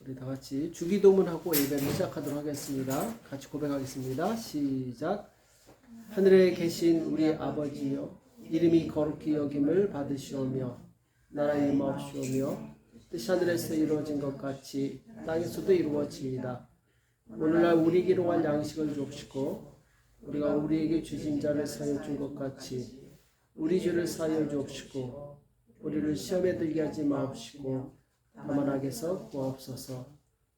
우리 다 같이 주기도문하고 예배를 시작하도록 하겠습니다. 같이 고백하겠습니다. 시작. 하늘에 계신 우리 아버지여, 이름이 거룩히 여김을 받으시오며 나라의 임하옵시오며 뜻이 하늘에서 이루어진 것 같이 땅에서도 이루어지이다. 오늘날 우리에게 할 양식을 주옵시고 우리가 우리에게 주신 자를 사하여 준 것 같이 우리 죄를 사하여 주옵시고 우리를 시험에 들게 하지 마옵시고 다만 악에서 구하옵소서.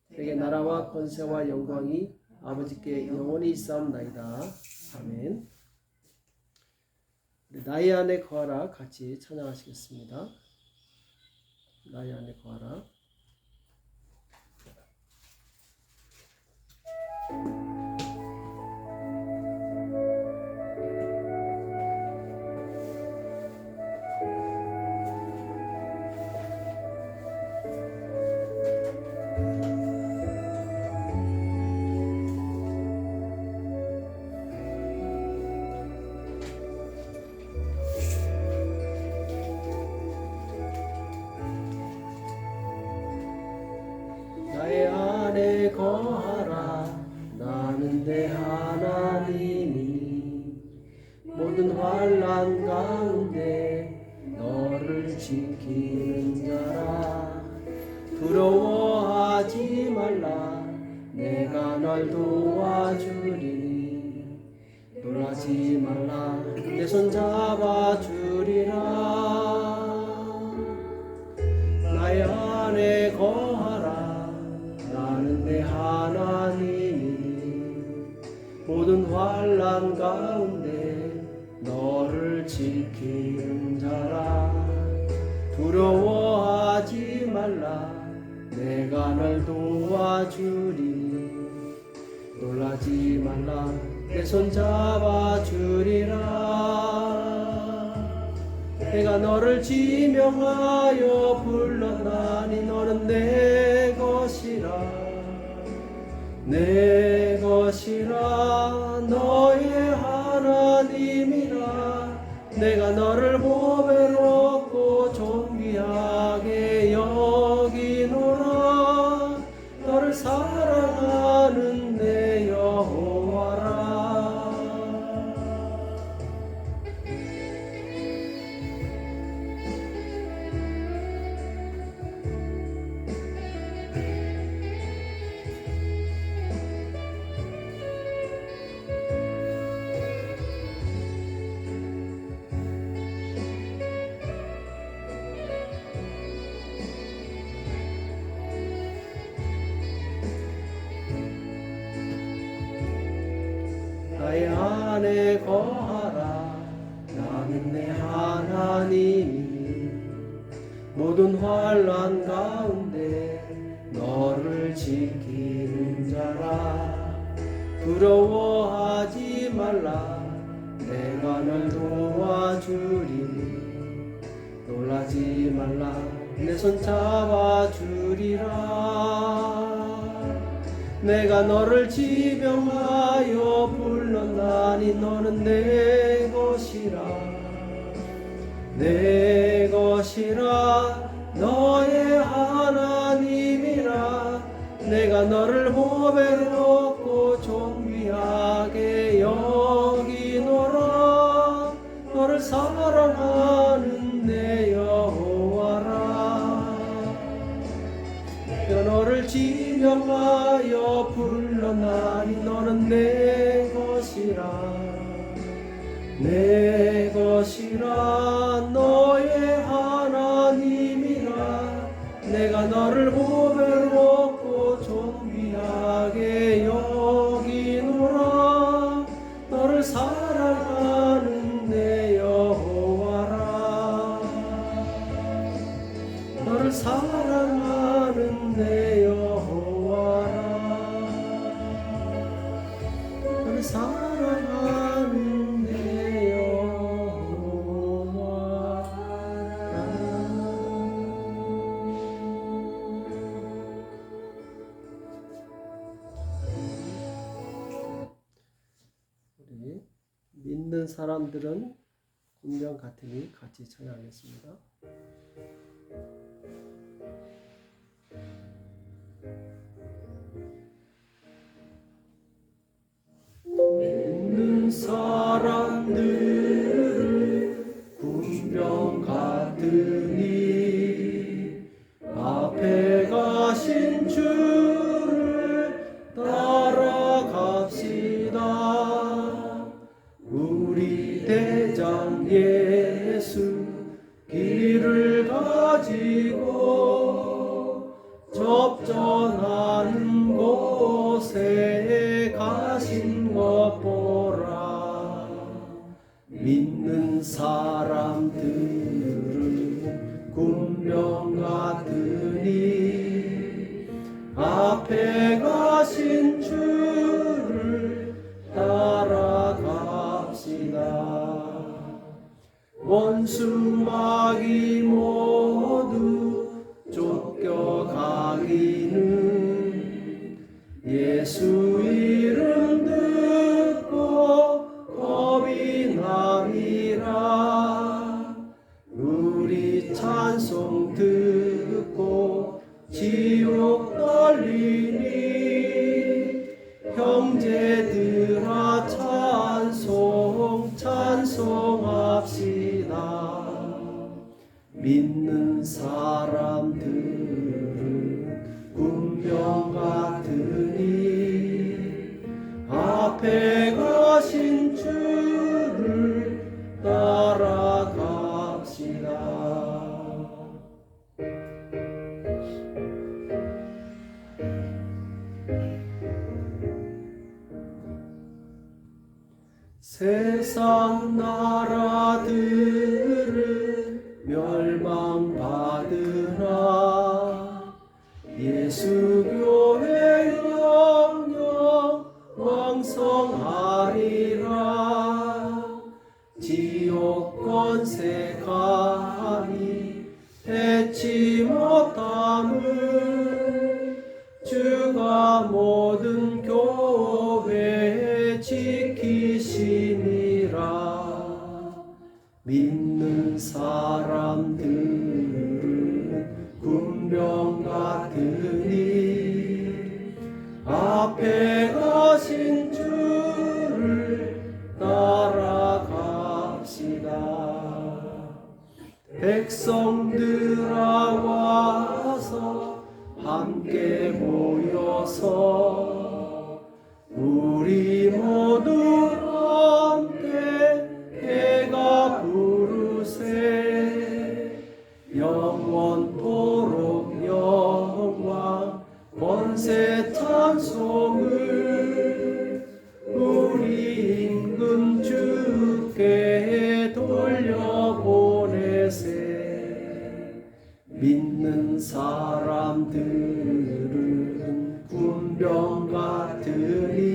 내게 나라와 권세와 영광이 아버지께 영원히 있사옵나이다. 아멘. 나의 안에 거하라 같이 찬양하시겠습니다. 나의 안에 거하라. 나의 안에 거하라. 나는 내 하나님이 모든 환난 가운데 너를 지키는 자라. 두려워하지 말라. 내가 널 도와주리니 놀라지 말라. 내 손 잡아주리라. 나의 안에 거하라. 나는 내 하나님이 모든 환난 가운데 너를 지키는 자라. 두려워하지 말라. 내가 널 도와주리. 놀라지 말라. 내 손 잡아주리라. 내가 너를 지명하여 불렀나니 너는 내 것이라. 내 것이라. 너의 하나님이라. 내가 너를 보배롭고 존귀하게 여기노라. 너를 사랑하는 내 여호와라. 나의 안에 거하라. 나는 내 하나님이 모든 환난 가운데 너를 지키는 자라. 두려워하지 말라. 내가 널 도와주리니 놀라지 말라. 내 손 잡아주리라. 내가 너를 지명하여 불렀나니 너는 내 것이라. 내 것이라. 너의 하나님이라. 내가 너를 보배롭고 존귀하게 여기노라. 너를 사랑하는 내 여호와라. 내가 너를 지명하여 불렀나니 너는 내 것이라. 내 것이라. 너의 하나님이라. 내가 너를 보배롭고 존귀하게 여기노라. 너를 사랑하는 내 여호와라. 너를 사랑하는 내 여호와라. 너를 사랑하는 내 여호와라. 우리 믿는 사람들은 운명 같으니 같이 찬양하겠습니다. 대적하신 주를 따라갑시다. 우리 대장 예수 길을 가지고 접전하는 곳에 가신 것 보라. 믿는 사람들은 군병 같으니 앞에 가신 주를 따라갑시다. 원수 마귀 모두 쫓겨가기는 예수 이름 듣고 겁이 나니라. 우리 찬송 듣고 지옥 떨리니 형제들아 찬송 찬송합시다. 믿는 사람들은 군병 같으니 앞에 가신 주를 따라갑시다. 세상 나라들은 멸망받으나 예수 교회 영영 왕성하리라. 지옥 권세 감히 해치 못함을 주가 모든 교회 지키시니라. 믿는 사람들은 군병 같으니 앞에 가신 주를 따라갑시다. 백성들아 와서 함께 모여서 우리 모두 함께 해가 부르세. 영원토록 영광 권세 찬송을 우리 임금 주께 돌려보내세. 믿는 사람들은 군병 같으니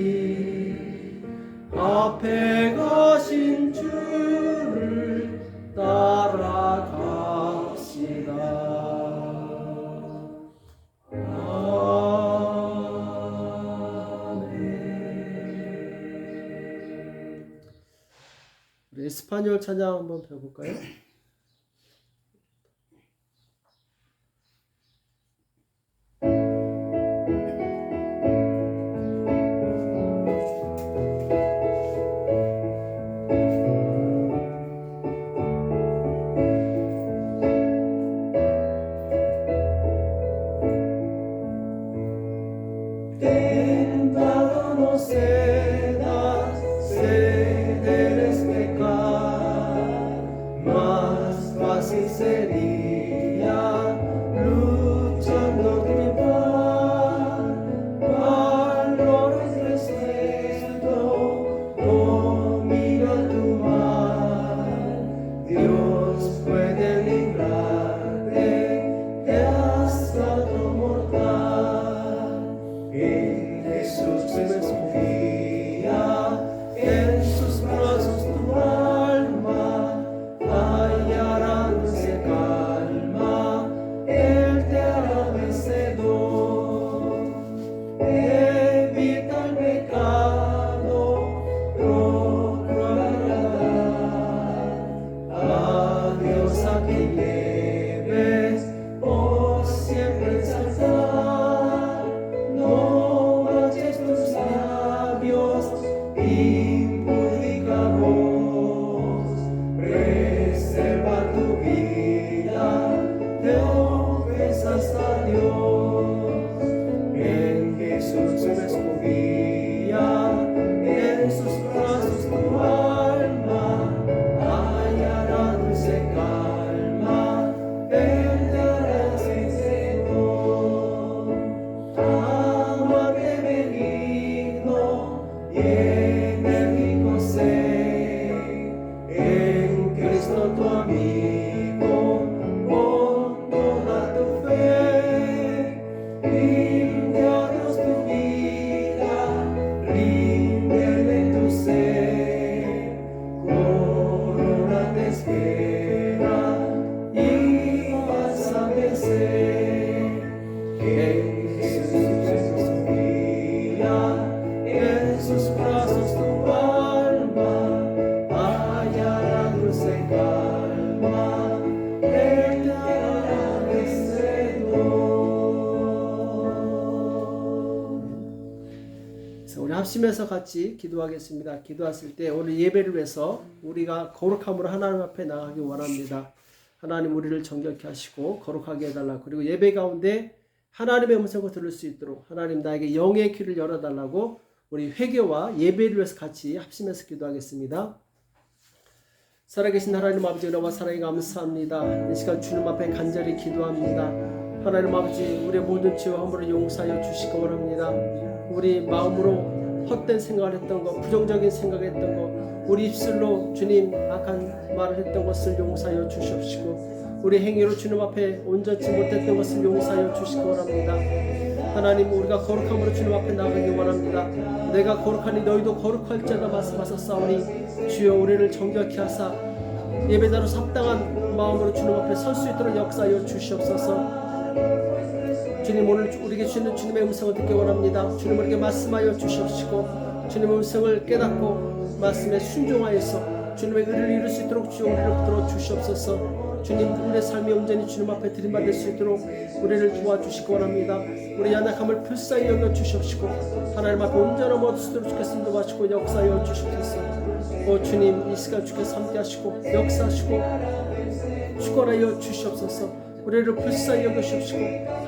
앞에 가신 주를 따라갑시다. 우리 에스파뇰 찬양 한번 배워볼까요? Sedas, se debes pecar, mas Jesús, brazos tu alma, allá la dulce calma, Él te hará 그래서 우리 합심해서 같이 기도하겠습니다. 기도하실 때 오늘 예배를 위해서 우리가 거룩함으로 하나님 앞에 나가기 원합니다. 하나님 우리를 정결케 하시고 거룩하게 해달라고, 그리고 예배 가운데 하나님의 음성을 들을 수 있도록 하나님 나에게 영의 귀를 열어달라고 우리 회개와 예배를 위해서 같이 합심해서 기도하겠습니다. 살아계신 하나님 아버지, 은혜와 사랑에 감사합니다. 이 시간 주님 앞에 간절히 기도합니다. 하나님 아버지, 우리의 모든 죄와 허물을 용서하여 주시기 원합니다. 우리 마음으로 헛된 생각을 했던 것, 부정적인 생각을 했던 것, 우리 입술로 주님 악한 말을 했던 것을 용서하여 주시옵시고, 우리 행위로 주님 앞에 온전치 못했던 것을 용서하여 주시기 원합니다. 하나님, 우리가 거룩함으로 주님 앞에 나가기 원합니다. 내가 거룩하니 너희도 거룩할지어다 말씀하셨사오니 주여 우리를 정결케 하사 예배자로 합당한 마음으로 주님 앞에 설 수 있도록 역사하여 주시옵소서. 주님, 오늘 우리에게 주시는 주님의 음성을 듣기 원합니다. 주님, 우리에게 말씀하여 주시옵시고 주님의 음성을 깨닫고 말씀에 순종하여서 주님의 의를 이룰 수 있도록 주여 우리를 붙들어 주시옵소서. 주님, 우리의 삶이 온전히 주님 앞에 드림받을 수 있도록 우리를 도와주시기 원합니다. 우리 연약함을 불쌍히 여겨 주시옵시고 하나님 앞에 온전함 얻을 수 있도록 주께서 도와주시고 역사하여 주시옵소서. 오 주님, 이 시간 주께서 함께 하시고 역사하시고 축원하여 주시옵소서. 우리를 불쌍히 여기시옵시고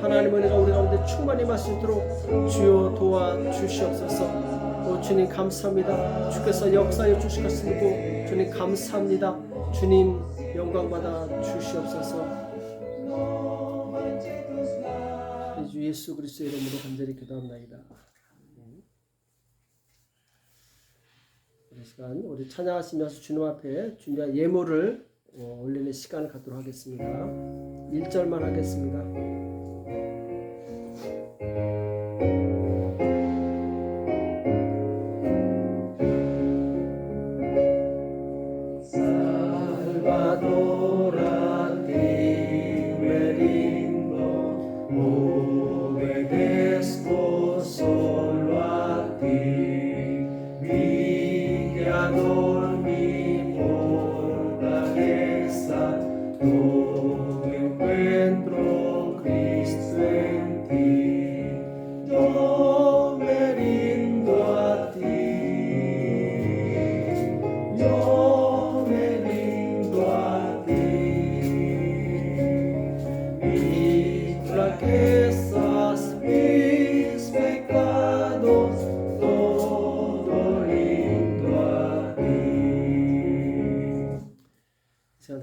하나님의 은혜가 우리 가운데 충만히 마시도록 주여 도와주시옵소서. 오 주님 감사합니다. 주께서 역사하여 주실 것을 믿고 주님 감사합니다. 주님 영광 받아 주시옵소서. 주 예수 그리스도의 이름으로 간절히 기도합나이다. 이 시간 우리 찬양하시면서 주님 앞에 준비한 예물을 올리는 시간을 갖도록 하겠습니다. 1절만 하겠습니다.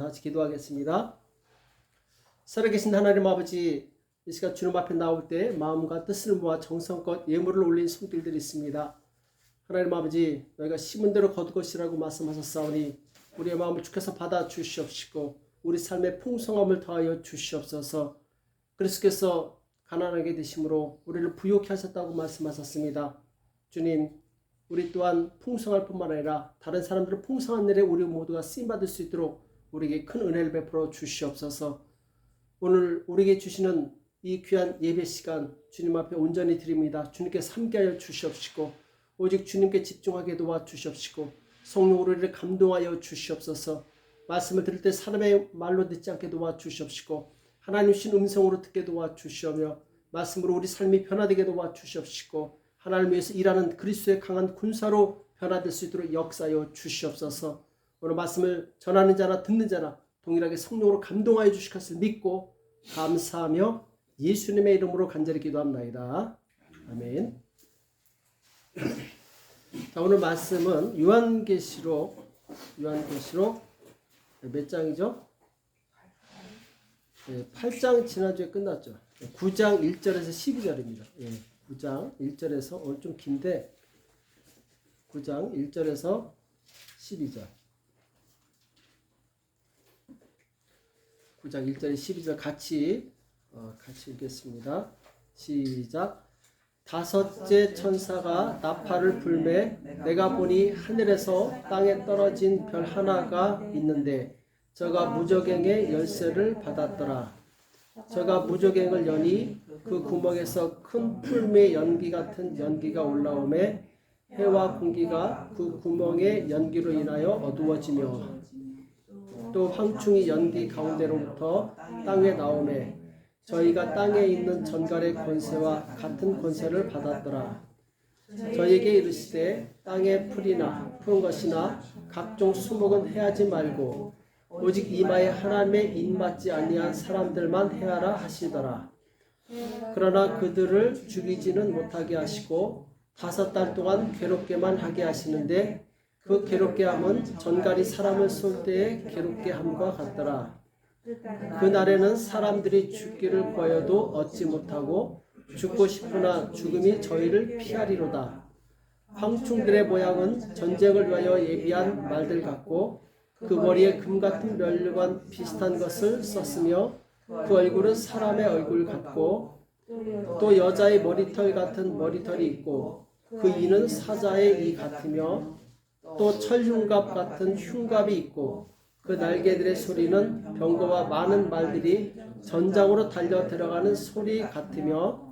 같이 기도하겠습니다. 살아계신 하나님 아버지, 이 시간 주님 앞에 나올 때 마음과 뜻을 모아 정성껏 예물을 올린 손길들이 있습니다. 하나님 아버지, 너희가 심은 대로 거둘 것이라고 말씀하셨사오니 우리의 마음을 주께서 받아 주시옵시고 우리 삶의 풍성함을 더하여 주시옵소서. 그리스도께서 가난하게 되심으로 우리를 부욕케 하셨다고 말씀하셨습니다. 주님, 우리 또한 풍성할 뿐만 아니라 다른 사람들은 풍성한 일에 우리 모두가 쓰임받을 수 있도록 우리에게 큰 은혜를 베풀어 주시옵소서. 오늘 우리에게 주시는 이 귀한 예배 시간 주님 앞에 온전히 드립니다. 주님께서 함께하여 주시옵시고 오직 주님께 집중하게 도와주시옵시고 성령으로 우리를 감동하여 주시옵소서. 말씀을 들을 때 사람의 말로 듣지 않게 도와주시옵시고 하나님 주신 음성으로 듣게 도와주시오며 말씀으로 우리 삶이 변화되게 도와주시옵시고 하나님을 위해서 일하는 그리스도의 강한 군사로 변화될 수 있도록 역사하여 주시옵소서. 오늘 말씀을 전하는 자나 듣는 자나 동일하게 성령으로 감동하여 주실 것을 믿고 감사하며 예수님의 이름으로 간절히 기도합나이다. 아멘. 자, 오늘 말씀은 요한계시록 몇 장이죠? 8장 지난주에 끝났죠. 9장 1절에서 12절입니다. 9장 1절에서 오늘 좀 긴데 9장 1절에서 12절 9장 1절 12절 같이 읽겠습니다. 시작. 다섯째 천사가 나팔을 불매 내가 보니 하늘에서 땅에 떨어진 별 하나가 있는데 저가 무저갱의 열쇠를 받았더라. 저가 무조갱을 여니 그 구멍에서 큰 풀매 연기 같은 연기가 올라오매 해와 공기가 그 구멍의 연기로 인하여 어두워지며 또 황충이 연기 가운데로부터 땅에 나오매 저희가 땅에 있는 전갈의 권세와 같은 권세를 받았더라. 저희에게 이르시되 땅의 풀이나 푸른 것이나 각종 수목은 해하지 말고 오직 이마에 하나님의 입맞지 아니한 사람들만 해하라 하시더라. 그러나 그들을 죽이지는 못하게 하시고 5달 동안 괴롭게만 하게 하시는데 그 괴롭게 함은 전갈이 사람을 쏠 때의 괴롭게 함과 같더라. 그날에는 사람들이 죽기를 구하여도 얻지 못하고 죽고 싶으나 죽음이 저희를 피하리로다. 황충들의 모양은 전쟁을 위하여 예비한 말들 같고 그 머리에 금 같은 면류관 비슷한 것을 썼으며 그 얼굴은 사람의 얼굴 같고 또 여자의 머리털 같은 머리털이 있고 그 이는 사자의 이 같으며 또 철흉갑 같은 흉갑이 있고 그 날개들의 소리는 병거와 많은 말들이 전장으로 달려 들어가는 소리 같으며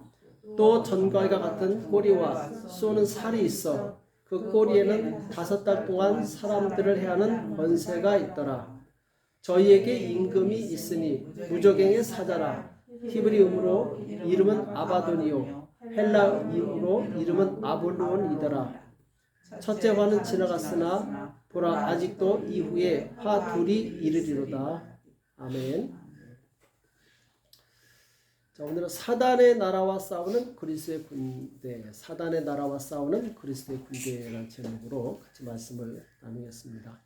또 전갈과 같은 꼬리와 쏘는 살이 있어 그 꼬리에는 5달 동안 사람들을 해하는 권세가 있더라. 저희에게 임금이 있으니 무조갱의 사자라. 히브리음으로 이름은 아바돈이요 헬라임으로 이름은 아볼루온이더라. 첫째 화는 지나갔으나 보라 아직도 이후에 화 둘이 이르리로다. 아멘. 자, 오늘은 사단의 나라와 싸우는 그리스도의 군대, 사단의 나라와 싸우는 그리스도의 군대라는 제목으로 같이 말씀을 나누겠습니다.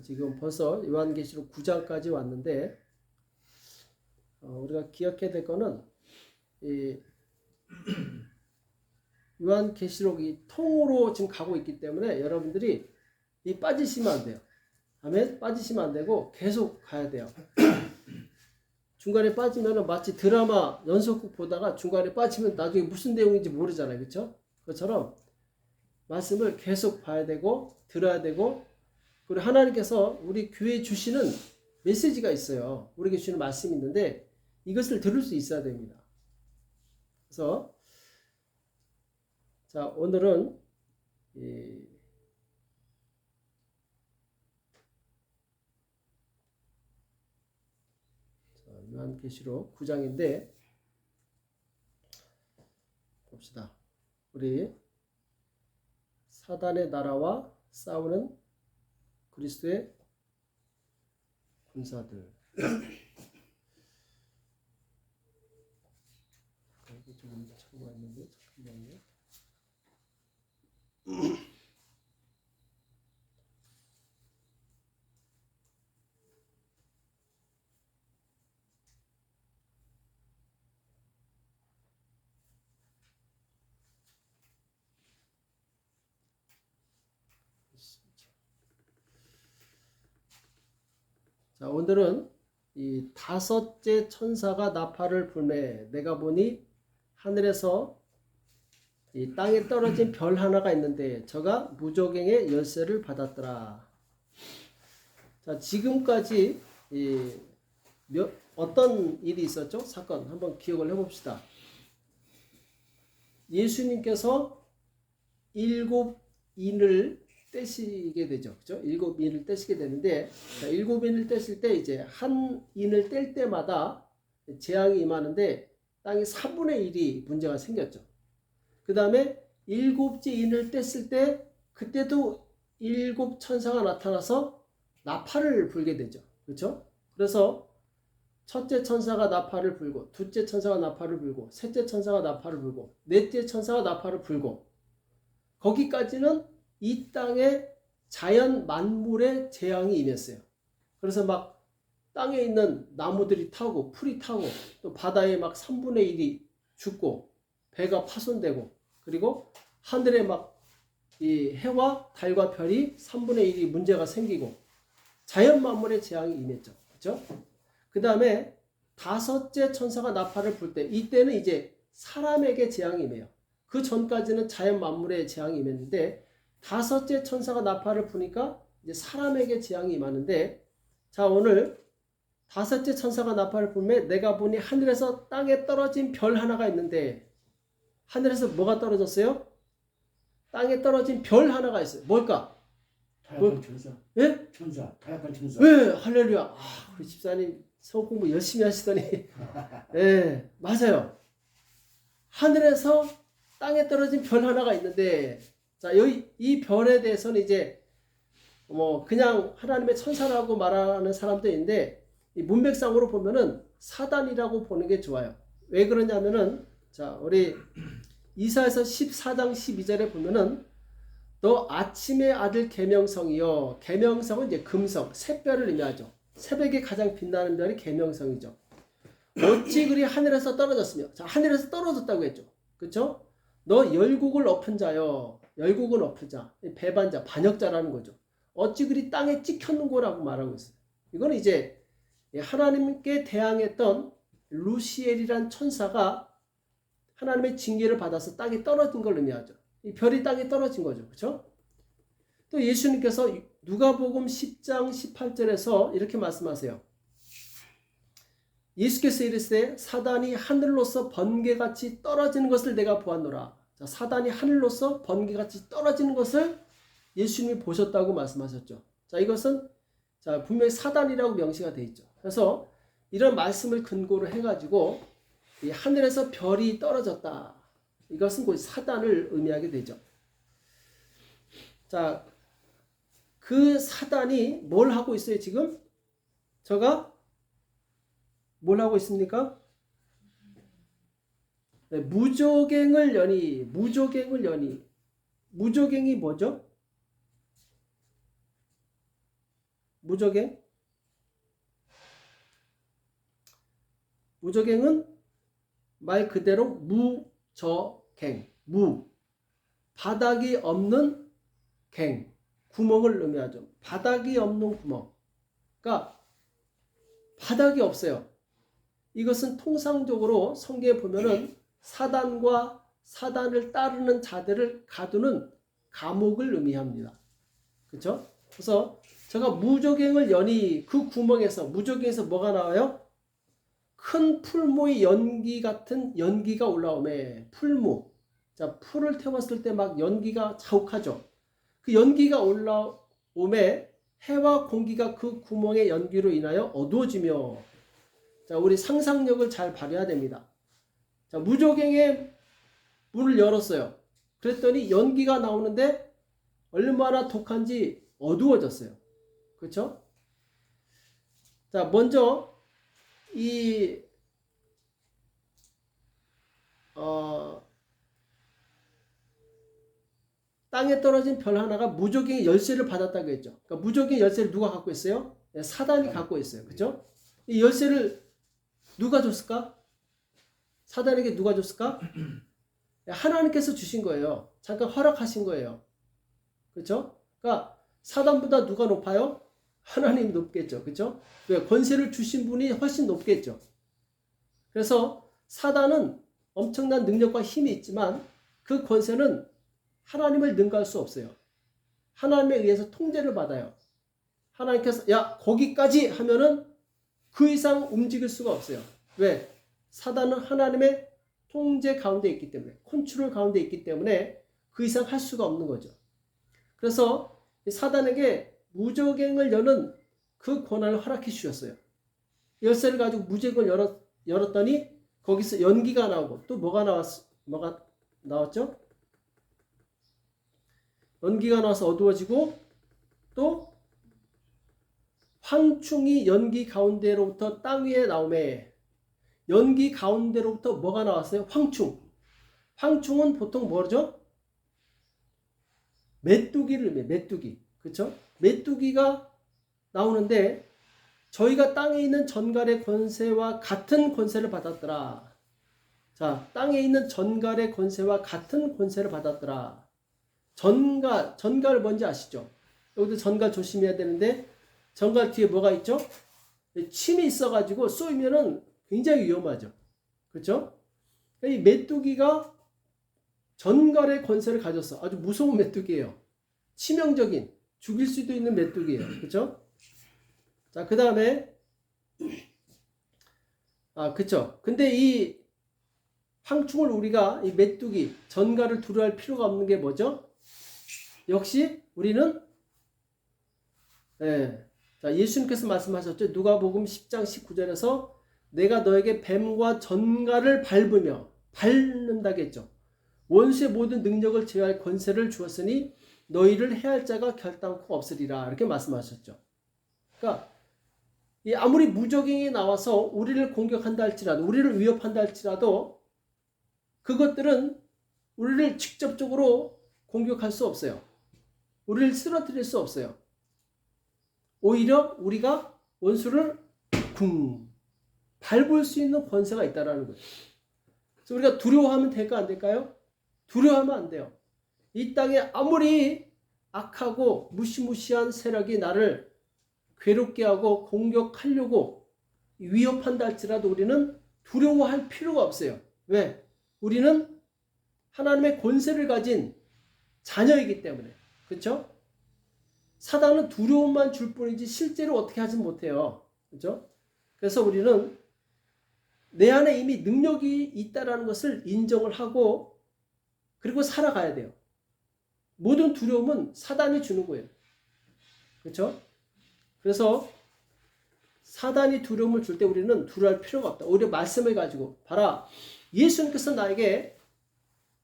지금 벌써 요한계시록 9장까지 왔는데 우리가 기억해야 될 거는 이 요한계시록이 통으로 지금 가고 있기 때문에 여러분들이 이 빠지시면 안 돼요. 아멘. 빠지시면 안 되고 계속 가야 돼요. 중간에 빠지면 마치 드라마 연속극 보다가 중간에 빠지면 나중에 무슨 내용인지 모르잖아요. 그렇죠? 그것처럼 말씀을 계속 봐야 되고 들어야 되고 그리고 하나님께서 우리 교회에 주시는 메시지가 있어요. 우리에게 주시는 말씀이 있는데 이것을 들을 수 있어야 됩니다. 그래서 자, 오늘은 요한계시록 9장인데 봅시다. 우리 사단의 나라와 싸우는 그리스도의 군사들. 여기 좀 차고가 있는데 잠깐만요. 자, 오늘은 이 5째 천사가 나팔을 불매 내가 보니 하늘에서 이 땅에 떨어진 별 하나가 있는데 저가 무조갱의 열쇠를 받았더라. 자, 지금까지 어떤 일이 있었죠? 사건 한번 기억을 해봅시다. 예수님께서 7인을 떼시게 되죠. 그죠? 7인을 떼시게 되는데, 자, 7인을 떼실 때 이제 한 인을 뗄 때마다 재앙이 임하는데 땅이 4분의 1이 문제가 생겼죠. 그 다음에 7째 인을 뗐을 때 그때도 7 천사가 나타나서 나팔을 불게 되죠. 그렇죠? 그래서 첫째 천사가 나팔을 불고 둘째 천사가 나팔을 불고 셋째 천사가 나팔을 불고 넷째 천사가 나팔을 불고 거기까지는 이 땅에 자연 만물의 재앙이 임했어요. 그래서 막 땅에 있는 나무들이 타고 풀이 타고 또 바다에 막 3분의 1이 죽고 배가 파손되고 그리고 하늘에 막 이 해와 달과 별이 3분의 1이 문제가 생기고 자연 만물의 재앙이 임했죠. 그렇죠? 그 다음에 5째 천사가 나팔을 불 때 이때는 이제 사람에게 재앙이 임해요. 그 전까지는 자연 만물의 재앙이 임했는데 5째 천사가 나팔을 부니까 이제 사람에게 재앙이 임하는데, 자, 오늘 다섯째 천사가 나팔을 불매 내가 보니 하늘에서 땅에 떨어진 별 하나가 있는데, 하늘에서 뭐가 떨어졌어요? 땅에 떨어진 별 하나가 있어요. 뭘까? 타락한 천사. 예? 천사. 타락한 천사. 네, 할렐루야. 아, 우리 집사님 성경 공부 열심히 하시더니, 예, 맞아요. 하늘에서 땅에 떨어진 별 하나가 있는데, 자, 여기 이 별에 대해서는 이제 뭐 그냥 하나님의 천사라고 말하는 사람도 있는데, 이 문맥상으로 보면은 사단이라고 보는 게 좋아요. 왜 그러냐면은, 자, 우리 이사야서 14장 12절에 보면은, 너 아침의 아들 계명성이요. 계명성은 이제 금성, 새별을 의미하죠. 새벽에 가장 빛나는 별이 계명성이죠. 어찌 그리 하늘에서 떨어졌으며, 자, 하늘에서 떨어졌다고 했죠. 그렇죠? 너 열국을 엎은 자요. 열국은 엎은 자, 배반자, 반역자라는 거죠. 어찌 그리 땅에 찍혔는고라고 말하고 있어요. 이거는 이제 하나님께 대항했던 루시엘이란 천사가 하나님의 징계를 받아서 땅에 떨어진 걸 의미하죠. 이 별이 땅에 떨어진 거죠. 그렇죠? 또 예수님께서 누가복음 10장 18절에서 이렇게 말씀하세요. 예수께서 이르시되 사단이 하늘로서 번개같이 떨어지는 것을 내가 보았노라. 자, 사단이 하늘로서 번개같이 떨어지는 것을 예수님이 보셨다고 말씀하셨죠. 자, 이것은 자, 분명히 사단이라고 명시가 되어 있죠. 그래서 이런 말씀을 근거로 해가지고 이 하늘에서 별이 떨어졌다. 이것은 곧 사단을 의미하게 되죠. 자, 그 사단이 뭘 하고 있어요, 지금? 저가 뭘 하고 있습니까? 네, 무조갱을 여니, 무조갱을 여니. 무조갱이 뭐죠? 무조갱? 무조갱은 말 그대로 무저갱, 무. 바닥이 없는 갱, 구멍을 의미하죠. 바닥이 없는 구멍. 그러니까 바닥이 없어요. 이것은 통상적으로 성경에 보면은 사단과 사단을 따르는 자들을 가두는 감옥을 의미합니다. 그렇죠? 그래서 제가 무조갱을 여니 그 구멍에서 무조갱에서 뭐가 나와요? 큰 풀무의 연기 같은 연기가 올라오매. 풀무. 자, 풀을 태웠을 때 막 연기가 자욱하죠. 그 연기가 올라오매 해와 공기가 그 구멍의 연기로 인하여 어두워지며. 자, 우리 상상력을 잘 발휘해야 됩니다. 자, 무조갱의 문을 열었어요. 그랬더니 연기가 나오는데 얼마나 독한지 어두워졌어요. 그렇죠? 자, 먼저 이 땅에 떨어진 별 하나가 무조갱의 열쇠를 받았다고 했죠. 그러니까 무조갱의 열쇠를 누가 갖고 있어요? 사단이 갖고 있어요. 그렇죠? 이 열쇠를 누가 줬을까? 사단에게 누가 줬을까? 하나님께서 주신 거예요. 잠깐 허락하신 거예요. 그렇죠? 그러니까 사단보다 누가 높아요? 하나님이 높겠죠. 그렇죠? 왜? 권세를 주신 분이 훨씬 높겠죠. 그래서 사단은 엄청난 능력과 힘이 있지만 그 권세는 하나님을 능가할 수 없어요. 하나님에 의해서 통제를 받아요. 하나님께서 야 거기까지 하면은 그 이상 움직일 수가 없어요. 왜? 사단은 하나님의 통제 가운데 있기 때문에, 컨트롤 가운데 있기 때문에 그 이상 할 수가 없는 거죠. 그래서 사단에게 무조갱을 여는 그 권한을 허락해 주셨어요. 열쇠를 가지고 무조갱을 열었더니 거기서 연기가 나오고 또 뭐가 나왔죠? 연기가 나와서 어두워지고 또 황충이 연기 가운데로부터 땅 위에 나오매. 연기 가운데로부터 뭐가 나왔어요? 황충. 황충은 보통 뭐죠? 메뚜기를 의미해요. 메뚜기. 그렇죠? 메뚜기가 나오는데 저희가 땅에 있는 전갈의 권세와 같은 권세를 받았더라. 자, 땅에 있는 전갈의 권세와 같은 권세를 받았더라. 전갈 뭔지 아시죠? 여기도 전갈 조심해야 되는데 전갈 뒤에 뭐가 있죠? 침이 있어가지고 쏘이면은 굉장히 위험하죠. 그렇죠? 이 메뚜기가 전갈의 권세를 가졌어. 아주 무서운 메뚜기예요. 치명적인 죽일 수도 있는 메뚜기예요. 그렇죠? 자, 그 다음에 그쵸. 근데 이 황충을 우리가 이 메뚜기, 전갈을 두려워할 필요가 없는 게 뭐죠? 역시 우리는 자, 예수님께서 말씀하셨죠. 누가복음 10장 19절에서 내가 너에게 뱀과 전갈을 밟는다겠죠. 원수의 모든 능력을 제어할 권세를 주었으니 너희를 해할 자가 결단코 없으리라. 이렇게 말씀하셨죠. 그러니까 아무리 무적행이 나와서 우리를 공격한다 할지라도, 우리를 위협한다 할지라도 그것들은 우리를 직접적으로 공격할 수 없어요. 우리를 쓰러뜨릴 수 없어요. 오히려 우리가 원수를 밟을 수 있는 권세가 있다는 거예요. 그래서 우리가 두려워하면 될까 안 될까요? 두려워하면 안 돼요. 이 땅에 아무리 악하고 무시무시한 세력이 나를 괴롭게 하고 공격하려고 위협한다 할지라도 우리는 두려워할 필요가 없어요. 왜? 우리는 하나님의 권세를 가진 자녀이기 때문에. 그렇죠? 사단은 두려움만 줄 뿐이지 실제로 어떻게 하진 못해요. 그렇죠? 그래서 우리는 내 안에 이미 능력이 있다는 것을 인정을 하고 그리고 살아가야 돼요. 모든 두려움은 사단이 주는 거예요. 그렇죠? 그래서 사단이 두려움을 줄 때 우리는 두려워할 필요가 없다. 오히려 말씀을 가지고 봐라. 예수님께서 나에게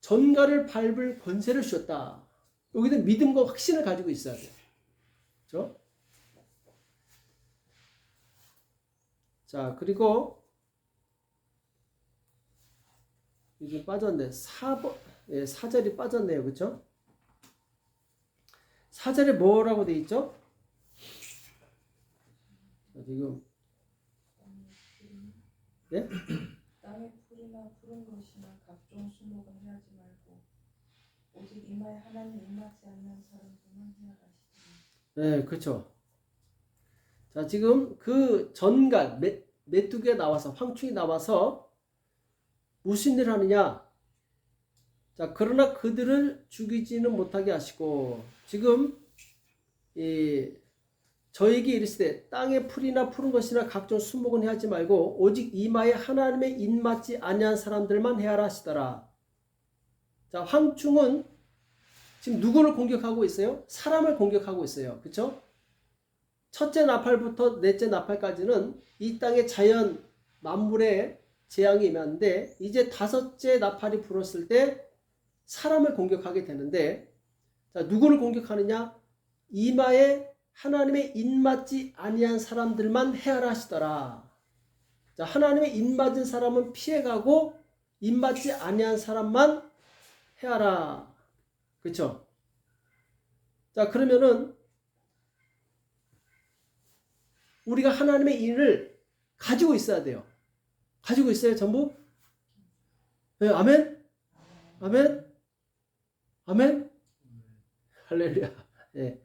전갈을 밟을 권세를 주셨다. 여기는 믿음과 확신을 가지고 있어야 돼요. 그렇죠? 자, 그리고 이게 빠졌네. 4절이 빠졌네요. 그렇죠? 4절에 뭐라고 돼 있죠? 지금 예? 땅의 풀이나 푸른 것이나 각종 수목은 해하지 말고 오직 이마에 하나님 임하지 않는 사람들만 해하시니. 네, 그렇죠. 자, 지금 그 전갈 메뚜기가 나와서 황충이 나와서 무슨 일을 하느냐? 자, 그러나 그들을 죽이지는 못하게 하시고 지금 저에게 이르시되 땅의 풀이나 푸른 것이나 각종 수목은 해하지 말고 오직 이마에 하나님의 입맞지 아니한 사람들만 해하라 하시더라. 자, 황충은 지금 누구를 공격하고 있어요? 사람을 공격하고 있어요. 그렇죠? 첫째 나팔부터 넷째 나팔까지는 이 땅의 자연 만물의 재앙이 임하는데 이제 다섯째 나팔이 불었을 때 사람을 공격하게 되는데 자, 누구를 공격하느냐? 이마에 하나님의 입맞지 아니한 사람들만 해하라 하시더라. 자, 하나님의 입맞은 사람은 피해가고 입맞지 아니한 사람만 해하라. 그렇죠? 자, 그러면은 우리가 하나님의 인을 가지고 있어야 돼요. 가지고 있어요, 전부? 네, 아멘? 아멘? 아멘? 할렐루야. 네.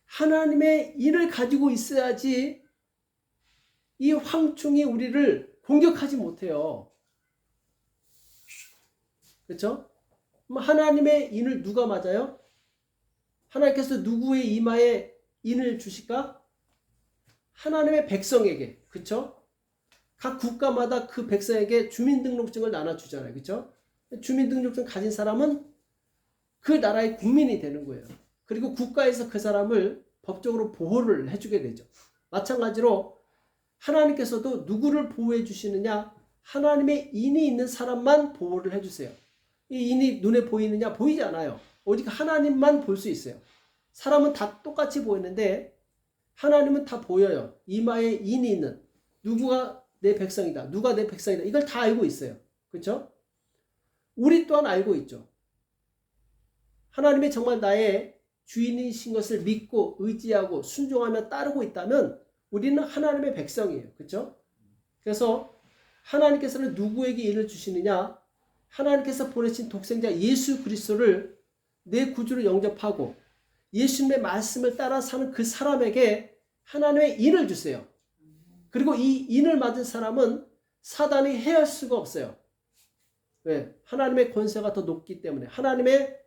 하나님의 인을 가지고 있어야지 이 황충이 우리를 공격하지 못해요. 그렇죠? 하나님의 인을 누가 맞아요? 하나님께서 누구의 이마에 인을 주실까? 하나님의 백성에게. 그렇죠? 각 국가마다 그 백성에게 주민등록증을 나눠주잖아요. 그렇죠? 주민등록증 가진 사람은 그 나라의 국민이 되는 거예요. 그리고 국가에서 그 사람을 법적으로 보호를 해주게 되죠. 마찬가지로 하나님께서도 누구를 보호해 주시느냐? 하나님의 인이 있는 사람만 보호를 해주세요. 이 인이 눈에 보이느냐? 보이지 않아요. 오직 하나님만 볼 수 있어요. 사람은 다 똑같이 보이는데 하나님은 다 보여요. 이마에 인이 있는 누구가 내 백성이다. 누가 내 백성이다. 이걸 다 알고 있어요. 그렇죠? 우리 또한 알고 있죠. 하나님이 정말 나의 주인이신 것을 믿고 의지하고 순종하며 따르고 있다면 우리는 하나님의 백성이에요. 그렇죠? 그래서 하나님께서는 누구에게 인을 주시느냐? 하나님께서 보내신 독생자 예수 그리스도를 내 구주로 영접하고 예수님의 말씀을 따라 사는 그 사람에게 하나님의 인을 주세요. 그리고 이 인을 맞은 사람은 사단이 해할 수가 없어요. 왜? 하나님의 권세가 더 높기 때문에 하나님의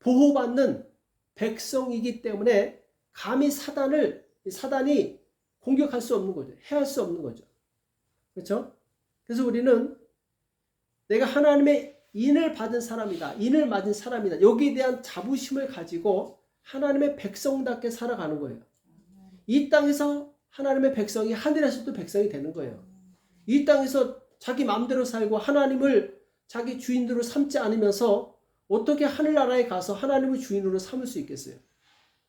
보호받는 백성이기 때문에 감히 사단이 공격할 수 없는 거죠. 해할 수 없는 거죠. 그렇죠? 그래서 우리는 내가 하나님의 인을 받은 사람이다. 인을 맞은 사람이다. 여기에 대한 자부심을 가지고 하나님의 백성답게 살아가는 거예요. 이 땅에서 하나님의 백성이 하늘에서도 백성이 되는 거예요. 이 땅에서 자기 마음대로 살고 하나님을 자기 주인으로 삼지 않으면서 어떻게 하늘나라에 가서 하나님을 주인으로 삼을 수 있겠어요?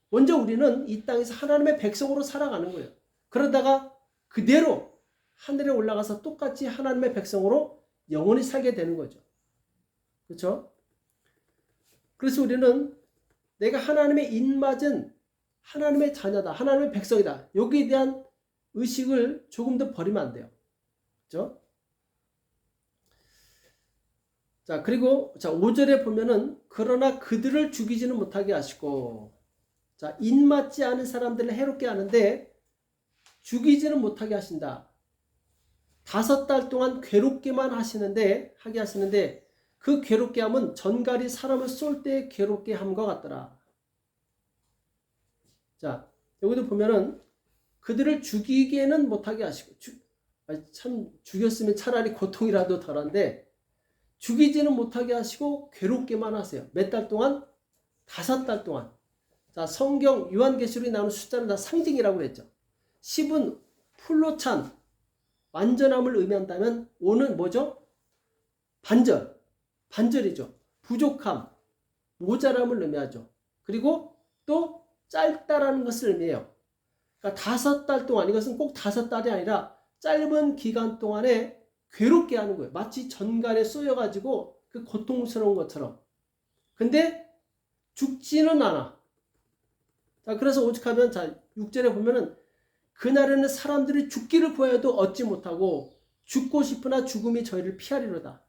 먼저 우리는 이 땅에서 하나님의 백성으로 살아가는 거예요. 그러다가 그대로 하늘에 올라가서 똑같이 하나님의 백성으로 영원히 살게 되는 거죠. 그렇죠? 그래서 우리는 내가 하나님의 인맞은 하나님의 자녀다. 하나님의 백성이다. 여기에 대한 의식을 조금 더 버리면 안 돼요. 그렇죠? 자, 그리고 5절에 보면은 그러나 그들을 죽이지는 못하게 하시고, 자, 인맞지 않은 사람들을 해롭게 하는데 죽이지는 못하게 하신다. 5달 동안 괴롭게만 하게 하시는데 그 괴롭게 함은 전갈이 사람을 쏠 때 괴롭게 함과 같더라. 자, 여기도 보면은 그들을 죽이게는 못하게 하시고, 참 죽였으면 차라리 고통이라도 덜한데 죽이지는 못하게 하시고 괴롭게만 하세요. 몇 달 동안? 5달 동안. 자, 성경 요한계시록에 나오는 숫자는 다 상징이라고 그랬죠. 10은 풀로 찬 완전함을 의미한다면 5는 뭐죠? 반절이죠. 부족함, 모자람을 의미하죠. 그리고 또 짧다라는 것을 의미해요. 그러니까 5달 동안, 이것은 꼭 5달이 아니라 짧은 기간 동안에 괴롭게 하는 거예요. 마치 전갈에 쏘여가지고 그 고통스러운 것처럼. 근데 죽지는 않아. 자, 그래서 오죽하면, 자, 6절에 보면은 그날에는 사람들이 죽기를 구하여도 얻지 못하고 죽고 싶으나 죽음이 저희를 피하리로다.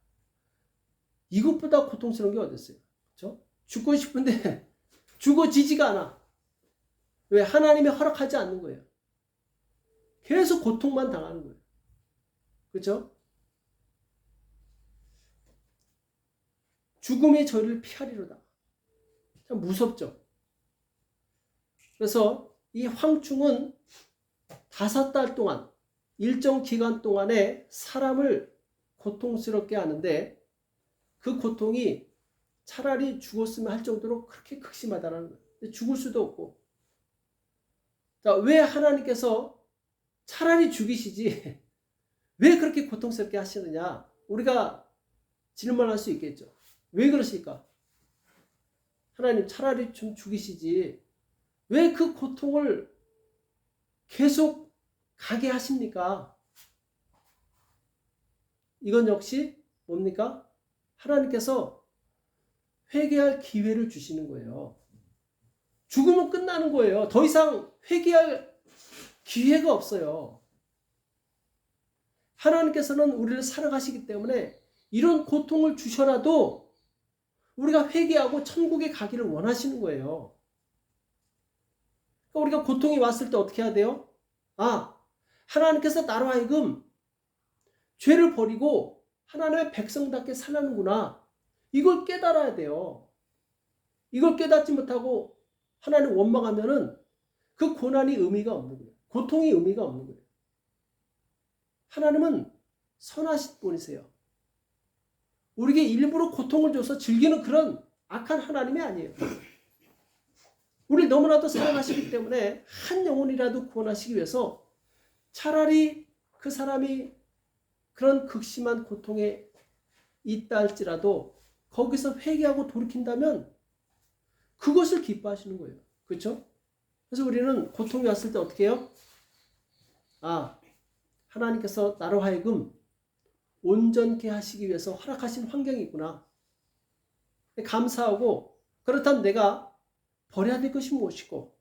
이것보다 고통스러운 게 어디 있어요? 그렇죠? 죽고 싶은데 죽어지지가 않아. 왜? 하나님이 허락하지 않는 거예요. 계속 고통만 당하는 거예요. 그렇죠? 죽음이 저희를 피하리로다. 참 무섭죠? 그래서 이 황충은 5달 동안, 일정 기간 동안에 사람을 고통스럽게 하는데 그 고통이 차라리 죽었으면 할 정도로 그렇게 극심하다는 거예요. 근데 죽을 수도 없고. 자, 왜 하나님께서 차라리 죽이시지 왜 그렇게 고통스럽게 하시느냐? 우리가 질문할 수 있겠죠. 왜 그러실까? 하나님 차라리 좀 죽이시지 왜 그 고통을 계속 가게 하십니까? 이건 역시 뭡니까? 하나님께서 회개할 기회를 주시는 거예요. 죽으면 끝나는 거예요. 더 이상 회개할 기회가 없어요. 하나님께서는 우리를 사랑하시기 때문에 이런 고통을 주셔라도 우리가 회개하고 천국에 가기를 원하시는 거예요. 그러니까 우리가 고통이 왔을 때 어떻게 해야 돼요? 아, 하나님께서 나로 하여금 죄를 버리고 하나님의 백성답게 살라는구나. 이걸 깨달아야 돼요. 이걸 깨닫지 못하고 하나님 원망하면은 그 고난이 의미가 없는 거예요. 고통이 의미가 없는 거예요. 하나님은 선하신 분이세요. 우리에게 일부러 고통을 줘서 즐기는 그런 악한 하나님이 아니에요. 우리 너무나도 사랑하시기 때문에 한 영혼이라도 구원하시기 위해서 차라리 그 사람이 그런 극심한 고통에 있다 할지라도 거기서 회개하고 돌이킨다면 그것을 기뻐하시는 거예요. 그렇죠? 그래서 우리는 고통이 왔을 때 어떻게 해요? 아, 하나님께서 나로 하여금 온전케 하시기 위해서 허락하신 환경이 있구나. 감사하고 그렇다면 내가 버려야 될 것이 무엇이고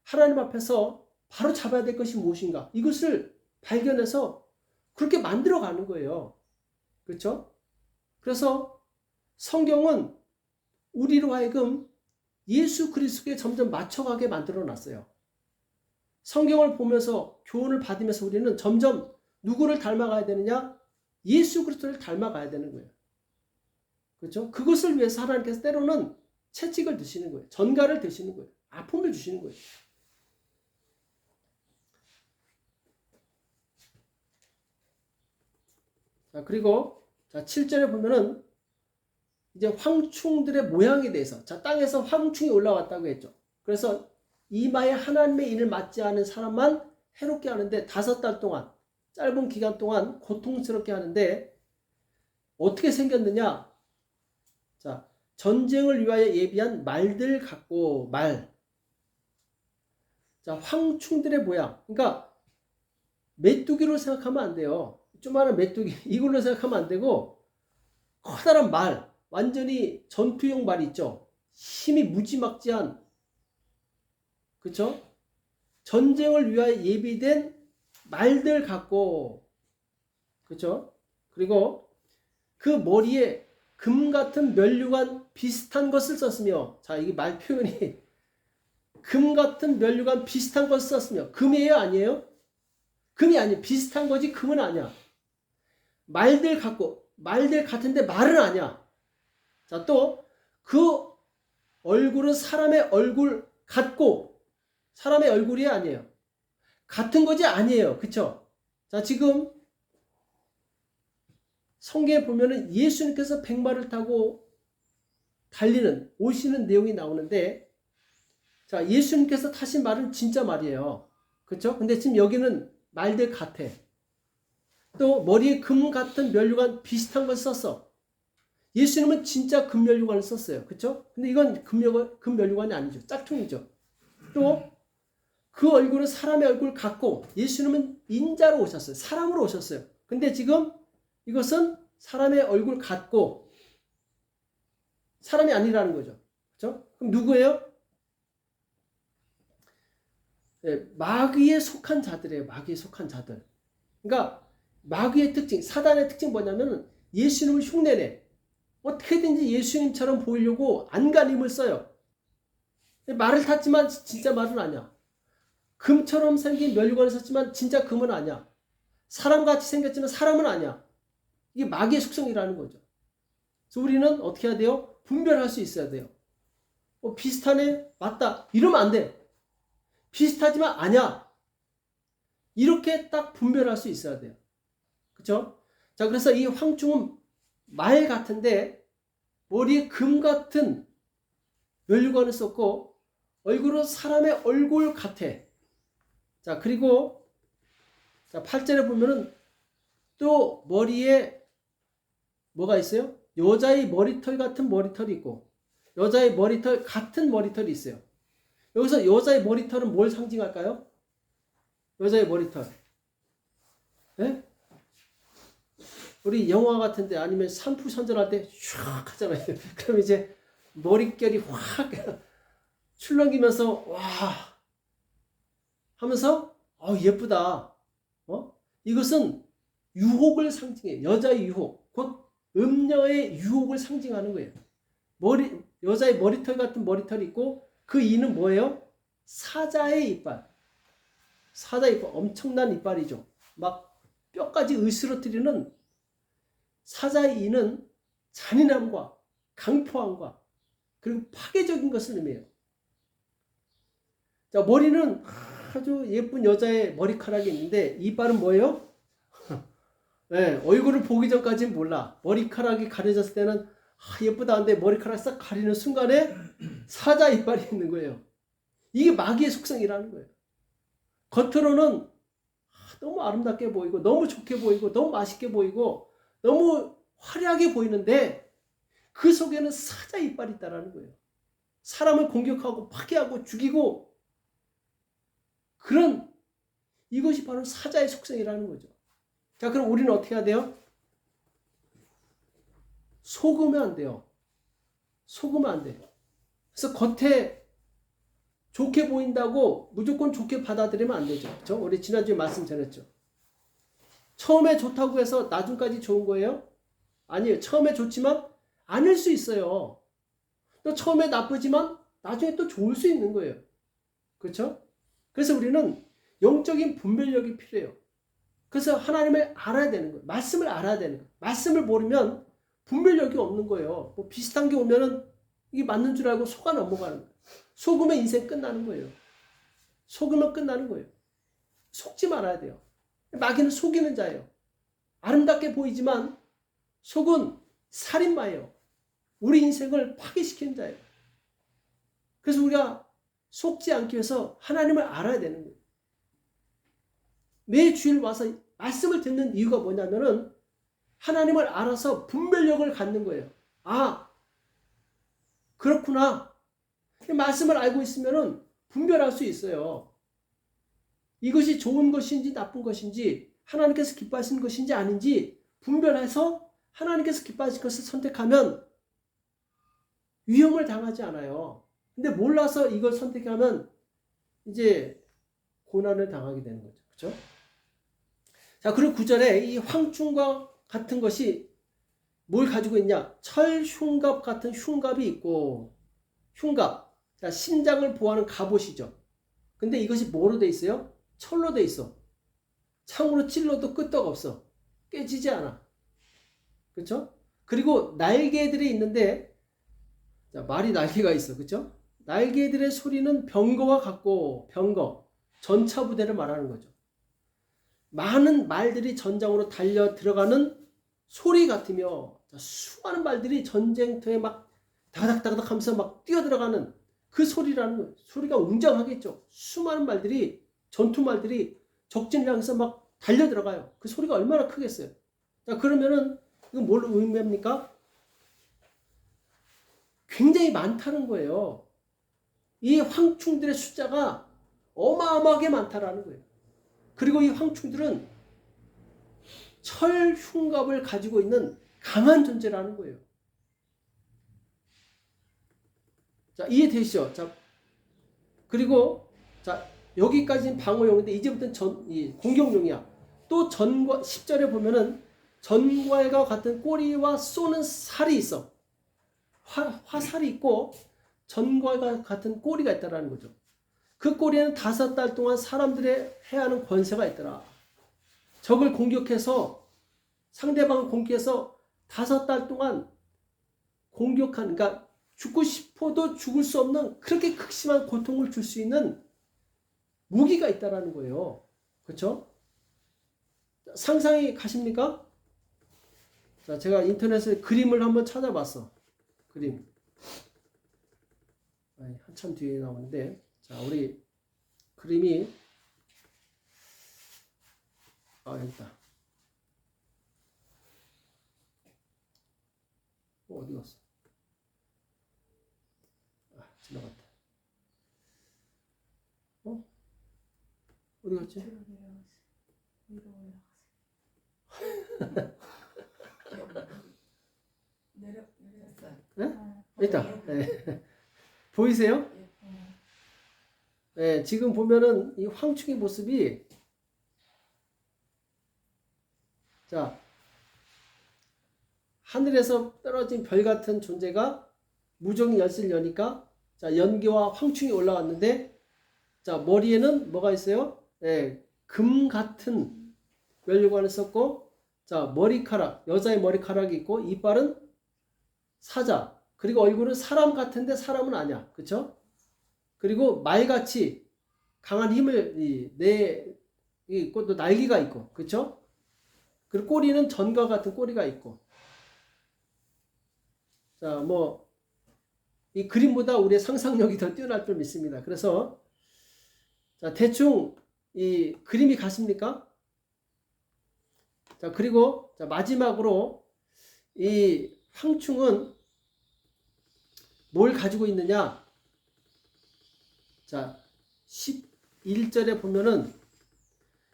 하나님 앞에서 바로 잡아야 될 것이 무엇인가 이것을 발견해서 그렇게 만들어가는 거예요. 그렇죠? 그래서 성경은 우리로 하여금 예수 그리스도에 점점 맞춰가게 만들어놨어요. 성경을 보면서 교훈을 받으면서 우리는 점점 누구를 닮아가야 되느냐? 예수 그리스도를 닮아가야 되는 거예요. 그렇죠? 그것을 위해서 하나님께서 때로는 채찍을 드시는 거예요. 전갈을 드시는 거예요. 아픔을 주시는 거예요. 자, 그리고 자, 7절에 보면은 이제 황충들의 모양에 대해서, 자, 땅에서 황충이 올라왔다고 했죠. 그래서 이마에 하나님의 인을 맞지 않은 사람만 해롭게 하는데 5달 동안, 짧은 기간 동안 고통스럽게 하는데 어떻게 생겼느냐? 자, 전쟁을 위하여 예비한 말들 같고, 말. 자, 황충들의 모양. 그러니까 메뚜기로 생각하면 안 돼요. 조그마한 메뚜기 이걸로 생각하면 안 되고, 커다란 말, 완전히 전투용 말 있죠. 힘이 무지막지한, 그쵸? 전쟁을 위하여 예비된 말들 같고, 그쵸? 그리고 그 머리에 금 같은 면류관 비슷한 것을 썼으며, 자, 이게 말 표현이 금 같은 면류관 비슷한 것을 썼으며, 금이에요, 아니에요? 금이 아니에요. 비슷한 거지 금은 아니야. 말들 같고, 말들 같은데 말은 아니야. 자, 또 그 얼굴은 사람의 얼굴 같고, 사람의 얼굴이 아니에요. 같은 거지 아니에요. 그쵸? 자, 지금 성경에 보면은 예수님께서 백마를 타고 달리는, 오시는 내용이 나오는데, 자, 예수님께서 타신 말은 진짜 말이에요. 그쵸? 근데 지금 여기는 말들 같아. 또 머리에 금 같은 면류관 비슷한 걸 썼어. 예수님은 진짜 금 면류관을 썼어요. 그쵸? 근데 이건 금 면류관이 아니죠. 짝퉁이죠. 또 그 얼굴은 사람의 얼굴 같고, 예수님은 인자로 오셨어요. 사람으로 오셨어요. 근데 지금 이것은 사람의 얼굴 같고 사람이 아니라는 거죠. 그렇죠? 그럼 누구예요? 네, 마귀에 속한 자들이에요. 마귀에 속한 자들. 그러니까 마귀의 특징, 사단의 특징 뭐냐면 예수님을 흉내내. 어떻게든지 예수님처럼 보이려고 안간힘을 써요. 말을 탔지만 진짜 말은 아니야. 금처럼 생긴 면류관을 썼지만 진짜 금은 아니야. 사람같이 생겼지만 사람은 아니야. 이게 마귀의 속성이라는 거죠. 그래서 우리는 어떻게 해야 돼요? 분별할 수 있어야 돼요. 비슷하네? 맞다. 이러면 안 돼. 비슷하지만 아니야. 이렇게 딱 분별할 수 있어야 돼요. 그쵸? 자, 그래서 이 황충은 말 같은데 머리에 금 같은 면류관을 썼고 얼굴은 사람의 얼굴 같아. 자, 그리고 자, 8절에 보면은 또 머리에 뭐가 있어요? 여자의 머리털 같은 머리털이 있고 여자의 머리털 같은 머리털이 있어요. 여기서 여자의 머리털은 뭘 상징할까요? 여자의 머리털. 네? 우리 영화 같은데 아니면 산후 선전할 때 슉 하잖아요. 그럼 이제 머릿결이 확 출렁이면서 와 하면서 예쁘다. 이것은 유혹을 상징해요. 여자의 유혹. 곧 음녀의 유혹을 상징하는 거예요. 여자의 머리털 같은 머리털이 있고 그 이는 뭐예요? 사자의 이빨. 사자의 이빨. 엄청난 이빨이죠. 막 뼈까지 으스러뜨리는 사자의 이는 잔인함과 강포함과 그리고 파괴적인 것을 의미해요. 자, 머리는 아주 예쁜 여자의 머리카락이 있는데 이빨은 뭐예요? 네, 얼굴을 보기 전까지는 몰라. 머리카락이 가려졌을 때는 예쁘다 하는데 머리카락 싹 가리는 순간에 사자 이빨이 있는 거예요. 이게 마귀의 속성이라는 거예요. 겉으로는 너무 아름답게 보이고 너무 좋게 보이고 너무 맛있게 보이고 너무 화려하게 보이는데 그 속에는 사자 이빨이 있다는 거예요. 사람을 공격하고 파괴하고 죽이고 그런 이것이 바로 사자의 속성이라는 거죠. 자, 그럼 우리는 어떻게 해야 돼요? 속으면 안 돼요. 속으면 안 돼요. 그래서 겉에 좋게 보인다고 무조건 좋게 받아들이면 안 되죠. 그렇죠? 우리 지난주에 말씀 전했죠. 처음에 좋다고 해서 나중까지 좋은 거예요? 아니에요. 처음에 좋지만 아닐 수 있어요. 또 처음에 나쁘지만 나중에 또 좋을 수 있는 거예요. 그렇죠? 그래서 우리는 영적인 분별력이 필요해요. 그래서 하나님을 알아야 되는 거예요. 말씀을 알아야 되는 거예요. 말씀을 모르면 분별력이 없는 거예요. 뭐 비슷한 게 오면은 이게 맞는 줄 알고 속아 넘어가는 거예요. 속으면 인생 끝나는 거예요. 속으면 끝나는 거예요. 속지 말아야 돼요. 마귀는 속이는 자예요. 아름답게 보이지만 속은 살인마예요. 우리 인생을 파괴시키는 자예요. 그래서 우리가 속지 않기 위해서 하나님을 알아야 되는 거예요. 매 주일 와서 말씀을 듣는 이유가 뭐냐면은 하나님을 알아서 분별력을 갖는 거예요. 아, 그렇구나. 말씀을 알고 있으면은 분별할 수 있어요. 이것이 좋은 것인지 나쁜 것인지 하나님께서 기뻐하시는 것인지 아닌지 분별해서 하나님께서 기뻐하실 것을 선택하면 위험을 당하지 않아요. 근데 몰라서 이걸 선택하면 이제 고난을 당하게 되는 거죠. 그렇죠? 자, 그리고 9절에 이 황충과 같은 것이 뭘 가지고 있냐? 철 흉갑 같은 흉갑이 있고, 흉갑. 자, 심장을 보호하는 갑옷이죠. 근데 이것이 뭐로 돼 있어요? 철로 돼 있어. 창으로 찔러도 끄떡 없어. 깨지지 않아. 그렇죠? 그리고 날개들이 있는데, 자, 말이 날개가 있어. 그렇죠? 날개들의 소리는 병거와 같고, 병거, 전차 부대를 말하는 거죠. 많은 말들이 전장으로 달려 들어가는 소리 같으며, 수많은 말들이 전쟁터에 막 다닥다닥 하면서 막 뛰어들어가는 그 소리라는 거예요. 소리가 웅장하겠죠. 수많은 말들이, 전투말들이 적진을 향해서 막 달려 들어가요. 그 소리가 얼마나 크겠어요. 자, 그러면은 이건 뭘 의미합니까? 굉장히 많다는 거예요. 이 황충들의 숫자가 어마어마하게 많다라는 거예요. 그리고 이 황충들은 철 흉갑을 가지고 있는 강한 존재라는 거예요. 자, 이해되시죠? 자, 그리고 자, 여기까지는 방어용인데 이제부터는 공격용이야. 또 전과 10절에 보면은 전과일과 같은 꼬리와 쏘는 살이 있어. 화살이 있고 전과일과 같은 꼬리가 있다라는 거죠. 그 꼬리에는 5달 동안 사람들의 해야 하는 권세가 있더라. 적을 공격해서 상대방을 공격해서 5달 동안 공격한, 그러니까 죽고 싶어도 죽을 수 없는 그렇게 극심한 고통을 줄 수 있는 무기가 있다라는 거예요. 그렇죠? 상상이 가십니까? 자, 제가 인터넷에 그림을 한번 찾아봤어. 그림. 한참 뒤에 나오는데, 자, 우리 그림이 여기다. 어디 갔어? 지나갔다. 어디 갔지? 위로 올라가세요. 내렸어요. 네? 있다. 네. 보이세요? 네, 지금 보면은 이 황충의 모습이, 자, 하늘에서 떨어진 별 같은 존재가 무정이 열쇠를 여니까, 자, 연기와 황충이 올라왔는데, 자, 머리에는 뭐가 있어요? 네, 금 같은 면류관을 썼고, 자, 머리카락, 여자의 머리카락이 있고, 이빨은 사자, 그리고 얼굴은 사람 같은데 사람은 아니야. 그쵸? 그리고 말같이 강한 힘을 있고, 또 날개가 있고, 그쵸? 그리고 꼬리는 전과 같은 꼬리가 있고. 자, 뭐, 이 그림보다 우리의 상상력이 더 뛰어날 줄 믿습니다. 그래서, 자, 대충 이 그림이 가십니까? 자, 그리고, 자, 마지막으로 이 황충은 뭘 가지고 있느냐? 자, 11절에 보면은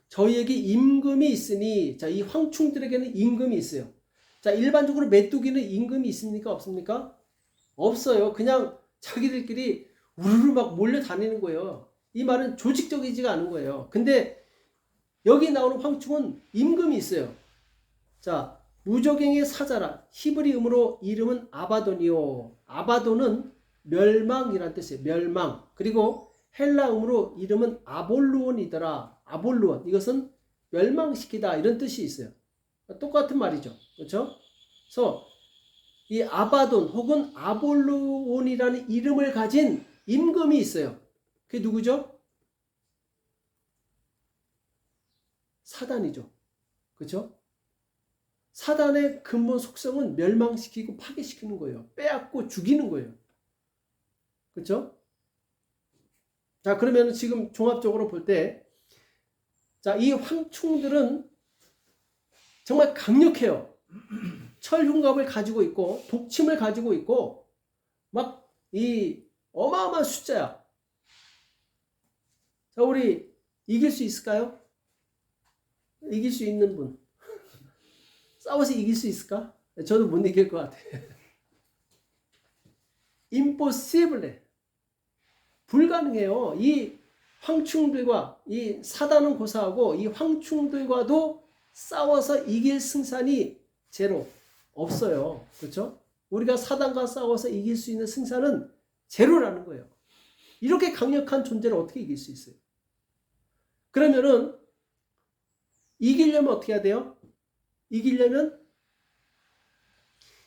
저희에게 임금이 있으니, 자, 이 황충들에게는 임금이 있어요. 자, 일반적으로 메뚜기는 임금이 있습니까? 없습니까? 없어요. 그냥 자기들끼리 우르르 막 몰려 다니는 거예요. 이 말은 조직적이지가 않은 거예요. 근데 여기 나오는 황충은 임금이 있어요. 자, 무적행의 사자라. 히브리음으로 이름은 아바돈이요. 아바돈은 멸망이란 뜻이에요. 멸망. 그리고 헬라음으로 이름은 아볼루온이더라. 아볼루온. 이것은 멸망시키다. 이런 뜻이 있어요. 똑같은 말이죠. 그렇죠? 그래서 이 아바돈 혹은 아볼로온이라는 이름을 가진 임금이 있어요. 그게 누구죠? 사단이죠. 그렇죠? 사단의 근본 속성은 멸망시키고 파괴시키는 거예요. 빼앗고 죽이는 거예요. 그렇죠? 자, 그러면 지금 종합적으로 볼 때, 자, 이 황충들은 정말 강력해요. 철흉갑을 가지고 있고, 독침을 가지고 있고, 막 이 어마어마한 숫자야. 자, 우리 이길 수 있을까요? 이길 수 있는 분. 싸워서 이길 수 있을까? 저도 못 이길 것 같아요. impossible. 불가능해요. 이 황충들과 이 사단은 고사하고 이 황충들과도 싸워서 이길 승산이 제로. 없어요. 그렇죠? 우리가 사단과 싸워서 이길 수 있는 승산은 제로라는 거예요. 이렇게 강력한 존재를 어떻게 이길 수 있어요? 그러면은 이기려면 어떻게 해야 돼요? 이기려면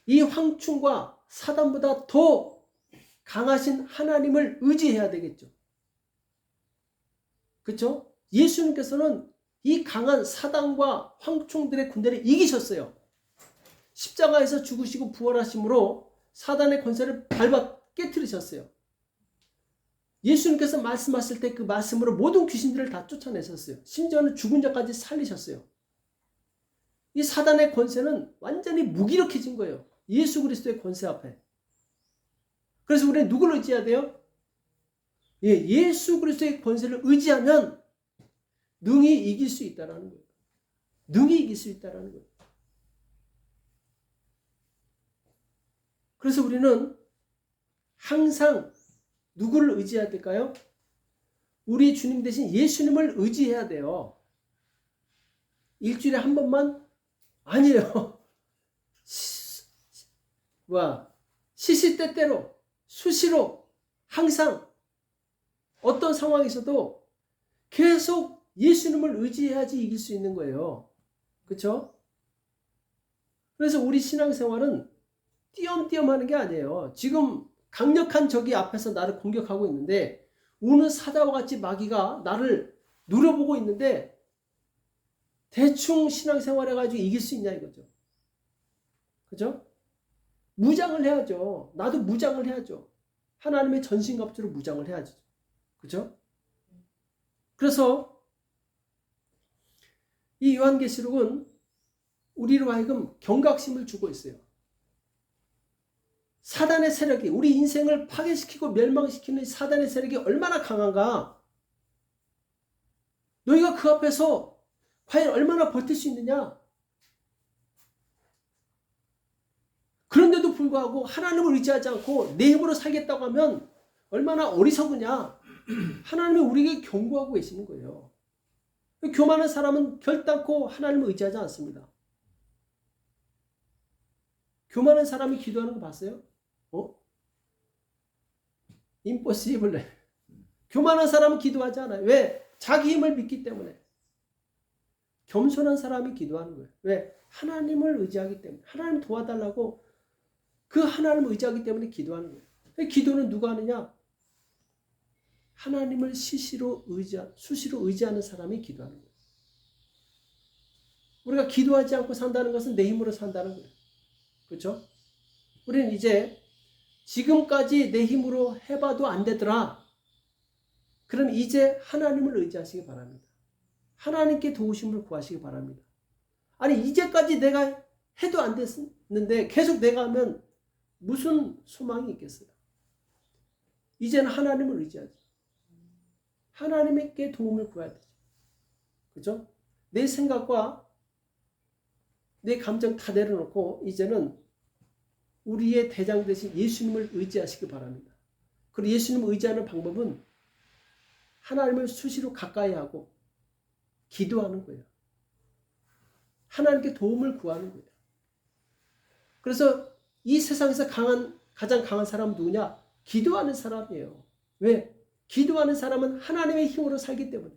이 황충과 사단보다 더 강하신 하나님을 의지해야 되겠죠. 그렇죠? 예수님께서는 이 강한 사단과 황충들의 군대를 이기셨어요. 십자가에서 죽으시고 부활하심으로 사단의 권세를 밟아 깨트리셨어요. 예수님께서 말씀하실 때 그 말씀으로 모든 귀신들을 다 쫓아내셨어요. 심지어는 죽은 자까지 살리셨어요. 이 사단의 권세는 완전히 무기력해진 거예요. 예수 그리스도의 권세 앞에. 그래서 우리는 누구를 의지해야 돼요? 예수 그리스도의 권세를 의지하면 능히 이길 수 있다는 거예요. 능히 이길 수 있다는 거예요. 그래서 우리는 항상 누구를 의지해야 될까요? 우리 주님 대신 예수님을 의지해야 돼요. 일주일에 한 번만? 아니에요. 시시때때로 수시로 항상 어떤 상황에서도 계속 예수님을 의지해야지 이길 수 있는 거예요. 그렇죠? 그래서 우리 신앙생활은 띄엄띄엄 하는 게 아니에요. 지금 강력한 적이 앞에서 나를 공격하고 있는데 우는 사자와 같이 마귀가 나를 누려보고 있는데 대충 신앙생활 해가지고 이길 수 있냐 이거죠. 그죠? 무장을 해야죠. 나도 무장을 해야죠. 하나님의 전신갑주로 무장을 해야죠. 그죠? 그래서 이 요한계시록은 우리로 하여금 경각심을 주고 있어요. 사단의 세력이 우리 인생을 파괴시키고 멸망시키는 사단의 세력이 얼마나 강한가? 너희가 그 앞에서 과연 얼마나 버틸 수 있느냐? 그런데도 불구하고 하나님을 의지하지 않고 내 힘으로 살겠다고 하면 얼마나 어리석으냐? 하나님이 우리에게 경고하고 계시는 거예요. 교만한 사람은 결단코 하나님을 의지하지 않습니다. 교만한 사람이 기도하는 거 봤어요? impossible. 교만한 사람은 기도하지 않아요. 왜? 자기 힘을 믿기 때문에. 겸손한 사람이 기도하는 거예요. 왜? 하나님을 의지하기 때문에. 하나님 도와달라고 그 하나님을 의지하기 때문에 기도하는 거예요. 기도는 누가 하느냐? 하나님을 수시로 의지하는 사람이 기도하는 거예요. 우리가 기도하지 않고 산다는 것은 내 힘으로 산다는 거예요. 그렇죠? 우리는 이제 지금까지 내 힘으로 해봐도 안 되더라. 그럼 이제 하나님을 의지하시기 바랍니다. 하나님께 도우심을 구하시기 바랍니다. 아니 이제까지 내가 해도 안 됐는데 계속 내가 하면 무슨 소망이 있겠어요? 이제는 하나님을 의지하죠. 하나님께 도움을 구해야 되죠. 그죠? 내 생각과 내 감정 다 내려놓고 이제는 우리의 대장 되신 예수님을 의지하시기 바랍니다. 그리고 예수님을 의지하는 방법은 하나님을 수시로 가까이 하고 기도하는 거예요. 하나님께 도움을 구하는 거예요. 그래서 이 세상에서 가장 강한 사람은 누구냐? 기도하는 사람이에요. 왜? 기도하는 사람은 하나님의 힘으로 살기 때문에.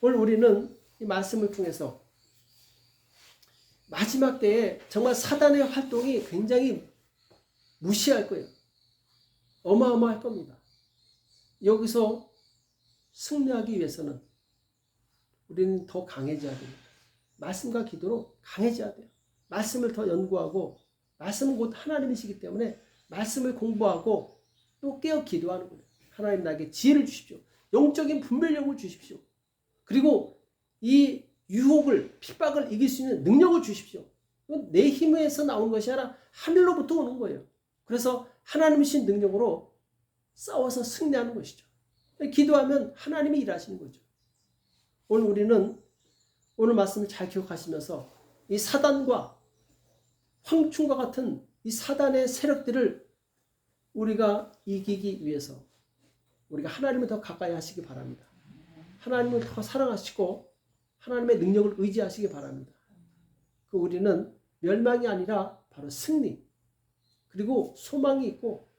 오늘 우리는 이 말씀을 통해서 마지막 때에 정말 사단의 활동이 굉장히 무시할 거예요. 어마어마할 겁니다. 여기서 승리하기 위해서는 우리는 더 강해져야 됩니다. 말씀과 기도로 강해져야 돼요. 말씀을 더 연구하고, 말씀은 곧 하나님이시기 때문에 말씀을 공부하고 또 깨어 기도하는 거예요. 하나님 나에게 지혜를 주십시오. 영적인 분별력을 주십시오. 그리고 이 유혹을, 핍박을 이길 수 있는 능력을 주십시오. 이건 내 힘에서 나오는 것이 아니라 하늘로부터 오는 거예요. 그래서 하나님이신 능력으로 싸워서 승리하는 것이죠. 기도하면 하나님이 일하시는 거죠. 오늘 우리는 오늘 말씀을 잘 기억하시면서 이 사단과 황충과 같은 이 사단의 세력들을 우리가 이기기 위해서 우리가 하나님을 더 가까이 하시기 바랍니다. 하나님을 더 사랑하시고 하나님의 능력을 의지하시기 바랍니다. 그 우리는 멸망이 아니라 바로 승리, 그리고 소망이 있고,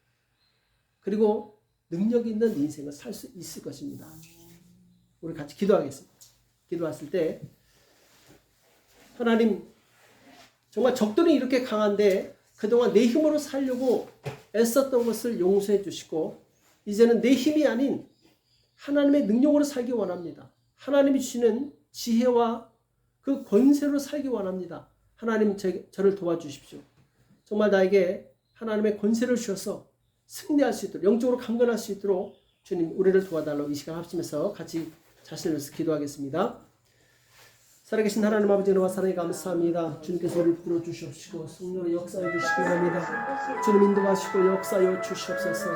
그리고 능력 있는 인생을 살 수 있을 것입니다. 우리 같이 기도하겠습니다. 기도했을 때 하나님, 정말 적들이 이렇게 강한데 그동안 내 힘으로 살려고 애썼던 것을 용서해 주시고 이제는 내 힘이 아닌 하나님의 능력으로 살기 원합니다. 하나님이 주시는 지혜와 그 권세로 살기 원합니다. 하나님 저를 도와주십시오. 정말 나에게 하나님의 권세를 주셔서 승리할 수 있도록, 영적으로 강건할 수 있도록 주님 우리를 도와달라고 이 시간 합심해서 같이 자신을 위해서 기도하겠습니다. 살아계신 하나님 아버지 은혜와 사랑에 감사합니다. 주님께서 우리를 붙들어 주시옵시고 성령의 역사해 주시기 원합니다. 주님 인도하시고 역사하여 주시옵소서.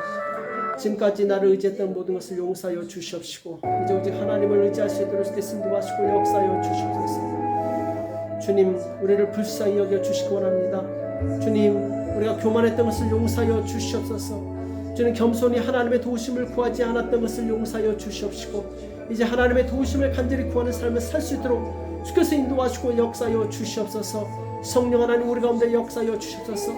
지금까지 나를 의지했던 모든 것을 용서하여 주시옵시고 이제 오직 하나님을 의지할 수 있도록 인도하시고 역사하여 주시옵소서. 주님 우리를 불쌍히 여겨 주시기 원합니다. 주님 우리가 교만했던 것을 용서하여 주시옵소서. 주님 겸손히 하나님의 도우심을 구하지 않았던 것을 용서하여 주시옵시고 이제 하나님의 도우심을 간절히 구하는 삶을 살 수 있도록 주께서 인도하시고 역사하여 주시옵소서. 성령 하나님 우리 가운데 역사하여 주시옵소서.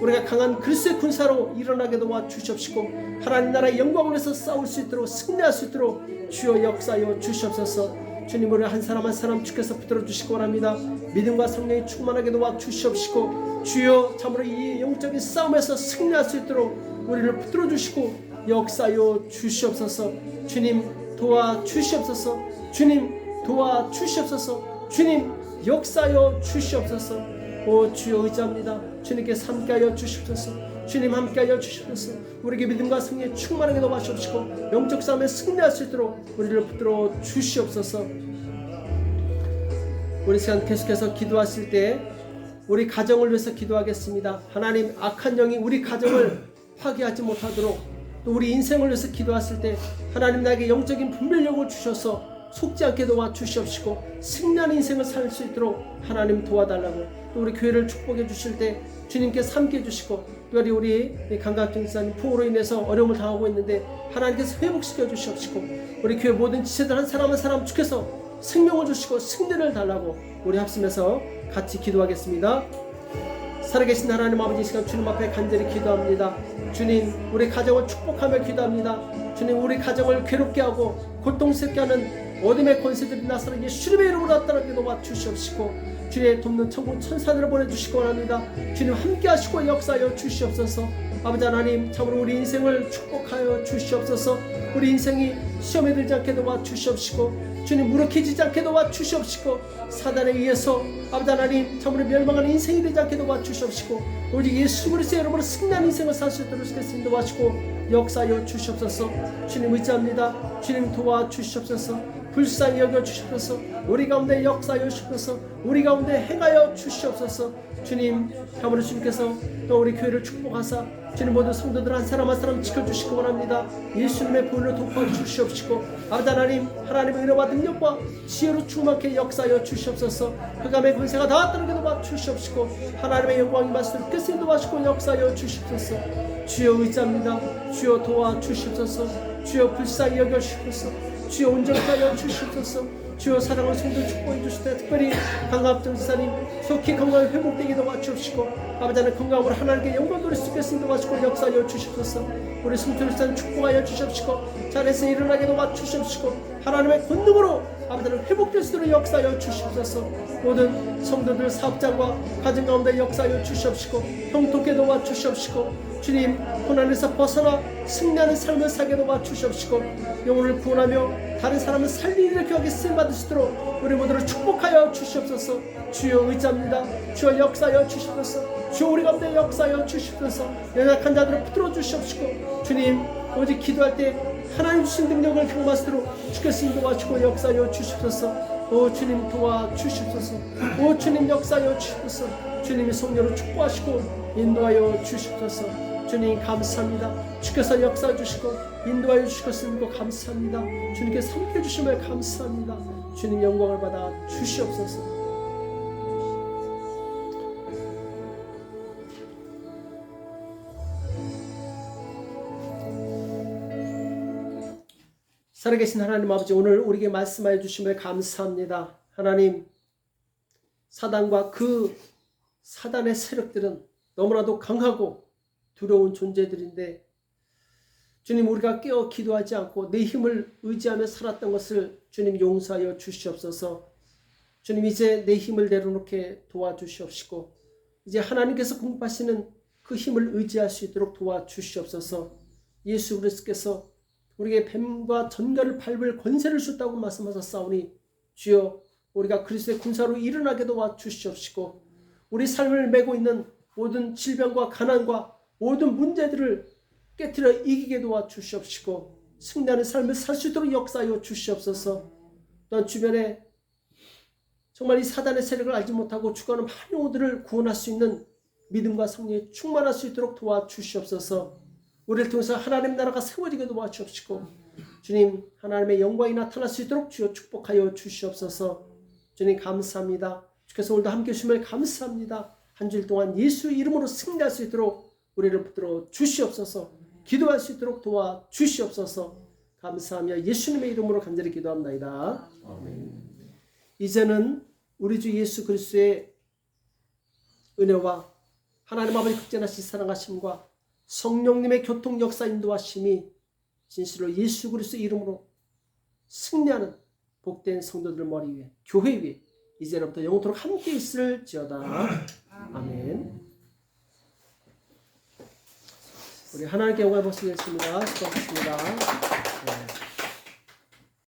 우리가 강한 그리스도의 군사로 일어나게 도와 주시옵시고 하나님 나라의 영광을 위해서 싸울 수 있도록 승리할 수 있도록 주여 역사하여 주시옵소서. 주님 우리 한 사람 한 사람 주께서 붙들어 주시기 원합니다. 믿음과 성령이 충만하게 도와 주시옵시고 주여 참으로 이 영적인 싸움에서 승리할 수 있도록 우리를 붙들어 주시고 역사하여 주시옵소서. 주님 도와 주시옵소서. 주님 도와 주시옵소서. 주님 역사하여 주시옵소서. 오 주여 의지합니다. 주님께서 함께하여 주시옵소서. 주님 함께하여 주시옵소서. 우리에게 믿음과 승리에 충만하게 도와주시옵시고 영적 싸움에 승리할 수 있도록 우리를 붙들어 주시옵소서. 우리 시간 계속해서 기도하실 때 우리 가정을 위해서 기도하겠습니다. 하나님 악한 영이 우리 가정을 파괴하지 못하도록 또 우리 인생을 위해서 기도하실 때 하나님 나에게 영적인 분별력을 주셔서 속지 않게 도와주시옵시고 승리하는 인생을 살 수 있도록 하나님 도와달라고 또 우리 교회를 축복해 주실 때 주님께서 함께 해주시고 특별히 우리 감각증 지사님 풍으로 인해서 어려움을 당하고 있는데 하나님께서 회복시켜 주시옵시고 우리 교회 모든 지체들 한 사람 한 사람 주께서 생명을 주시고 승리를 달라고 우리 합심해서 같이 기도하겠습니다. 살아계신 하나님 아버지 이 시간 주님 앞에 간절히 기도합니다. 주님 우리 가정을 축복하며 기도합니다. 주님 우리 가정을 괴롭게 하고 고통스럽게 하는 어둠의 권세들이 나서는 예수님의 이름으로 나타나게 도와주시옵시고 주의 돕는 천국 천사들을 보내주시기 원합니다. 주님 함께 하시고 역사하여 주시옵소서. 아버지 하나님 참으로 우리 인생을 축복하여 주시옵소서. 우리 인생이 시험에 들지 않게 도와주시옵시고 주님 무력해지지 않게 도와주시옵시고 사단에 의해서 아버지 하나님 참으로 멸망하는 인생이 되지 않게 도와주시옵시고 오직 예수 그리스도의 이름으로 승리하는 인생을 살 수 있도록 주께서 인도하시고 역사하여 주시옵소서. 주님 의지합니다. 주님 도와주시옵소서. 불쌍히 여겨주시옵소서. 우리 가운데 역사하여 주시옵소서. 우리 가운데 행하여 주시옵소서. 주님 참으로 주님께서 또 우리 교회를 축복하사 주님 모든 성도들 한 사람 한 사람 지켜주시기 원합니다. 예수님의 보혈로 덮어주시옵시고 아버지 하나님 하나님의 은혜와 능력과 지혜로 충만하게 역사하여 주시옵소서. 흑암의 권세가 다 떠나게 도와주시옵시고 하나님의 영광이 말씀을 끝에 도와주시고 역사하여 주시옵소서. 주여 의지합니다. 주여 도와주시옵소서. 주여 불쌍히 여겨주시옵소서. 주여 온전히 하여 주시옵소서. 주여 사랑하는 성도 축복해 주시되 특별히 강갑정 지사님 속히 건강을 회복되게 도와주옵시고 아버지 하나님 건강으로 하나님께 영광 돌릴 수 있게 도와주시고 역사하여 주시옵소서. 우리 승철 지사님 축복하여 주시옵시고 잘해서 일어나게 도와주시옵시고 하나님의 권능으로 아버지 하나님 회복될 수 있도록 역사하여 주시옵소서. 모든 성도들 사업장과 가정 가운데 역사하여 주시옵시고 형통케 도와주시옵시고 주님 고난에서 벗어나 승리하는 삶을 살게 도와주시옵시고 영혼을 구원하며 다른 사람을 살리는 교육에 쓰임받을 수 있도록 우리 모두를 축복하여 주시옵소서. 주여 의지합니다. 주여 역사하여 주시옵소서. 주여 우리 가운데 역사하여 주시옵소서. 연약한 자들을 붙들어 주시옵시고 주님 오직 기도할 때 하나님 주신 능력을 경험하시도록 주께서 인도하시고 역사하여 주시옵소서. 오 주님 도와주시옵소서. 오 주님 역사하여 주시옵소서. 주님이 성령으로 축복하시고 인도하여 주시옵소서. 주님 감사합니다. 주께서 역사해 주시고 인도하여 주셨으니까 감사합니다. 주님께 섬겨 주심을 감사합니다. 주님 영광을 받아 주시옵소서. 살아계신 하나님 아버지, 오늘 우리에게 말씀하여 주심을 감사합니다. 하나님, 사단과 그 사단의 세력들은 너무나도 강하고 두려운 존재들인데 주님, 우리가 깨어 기도하지 않고 내 힘을 의지하며 살았던 것을 주님 용서하여 주시옵소서. 주님, 이제 내 힘을 내려놓게 도와주시옵시고 이제 하나님께서 공급하시는 그 힘을 의지할 수 있도록 도와주시옵소서. 예수 그리스도께서 우리에게 뱀과 전갈을 밟을 권세를 주셨다고 말씀하셨사오니 주여 우리가 그리스도의 군사로 일어나게 도와주시옵시고 우리 삶을 메고 있는 모든 질병과 가난과 모든 문제들을 깨트려 이기게 도와주시옵시고 승리하는 삶을 살 수 있도록 역사하여 주시옵소서. 또한 주변에 정말 이 사단의 세력을 알지 못하고 죽어가는 많은 영혼들을 구원할 수 있는 믿음과 성령에 충만할 수 있도록 도와주시옵소서. 우리를 통해서 하나님 나라가 세워지게 도와주옵시고 주님 하나님의 영광이 나타날 수 있도록 주여 축복하여 주시옵소서. 주님 감사합니다. 주께서 오늘도 함께 해주심을 감사합니다. 한 주일 동안 예수 이름으로 승리할 수 있도록 우리를 붙들어 주시옵소서. 기도할 수 있도록 도와주시옵소서. 감사하며 예수님의 이름으로 간절히 기도합니다. 아멘. 이제는 우리 주 예수 그리스도의 은혜와 하나님 아버지 극진하신 사랑하심과 성령님의 교통 역사 인도하심이 진실로 예수 그리스도 이름으로 승리하는 복된 성도들 머리 위에 교회 위에 이제부터 영원토록 함께 있을지어다. 아멘. 우리 하나님께 영광을 보시겠습니다. 수고하셨습니다.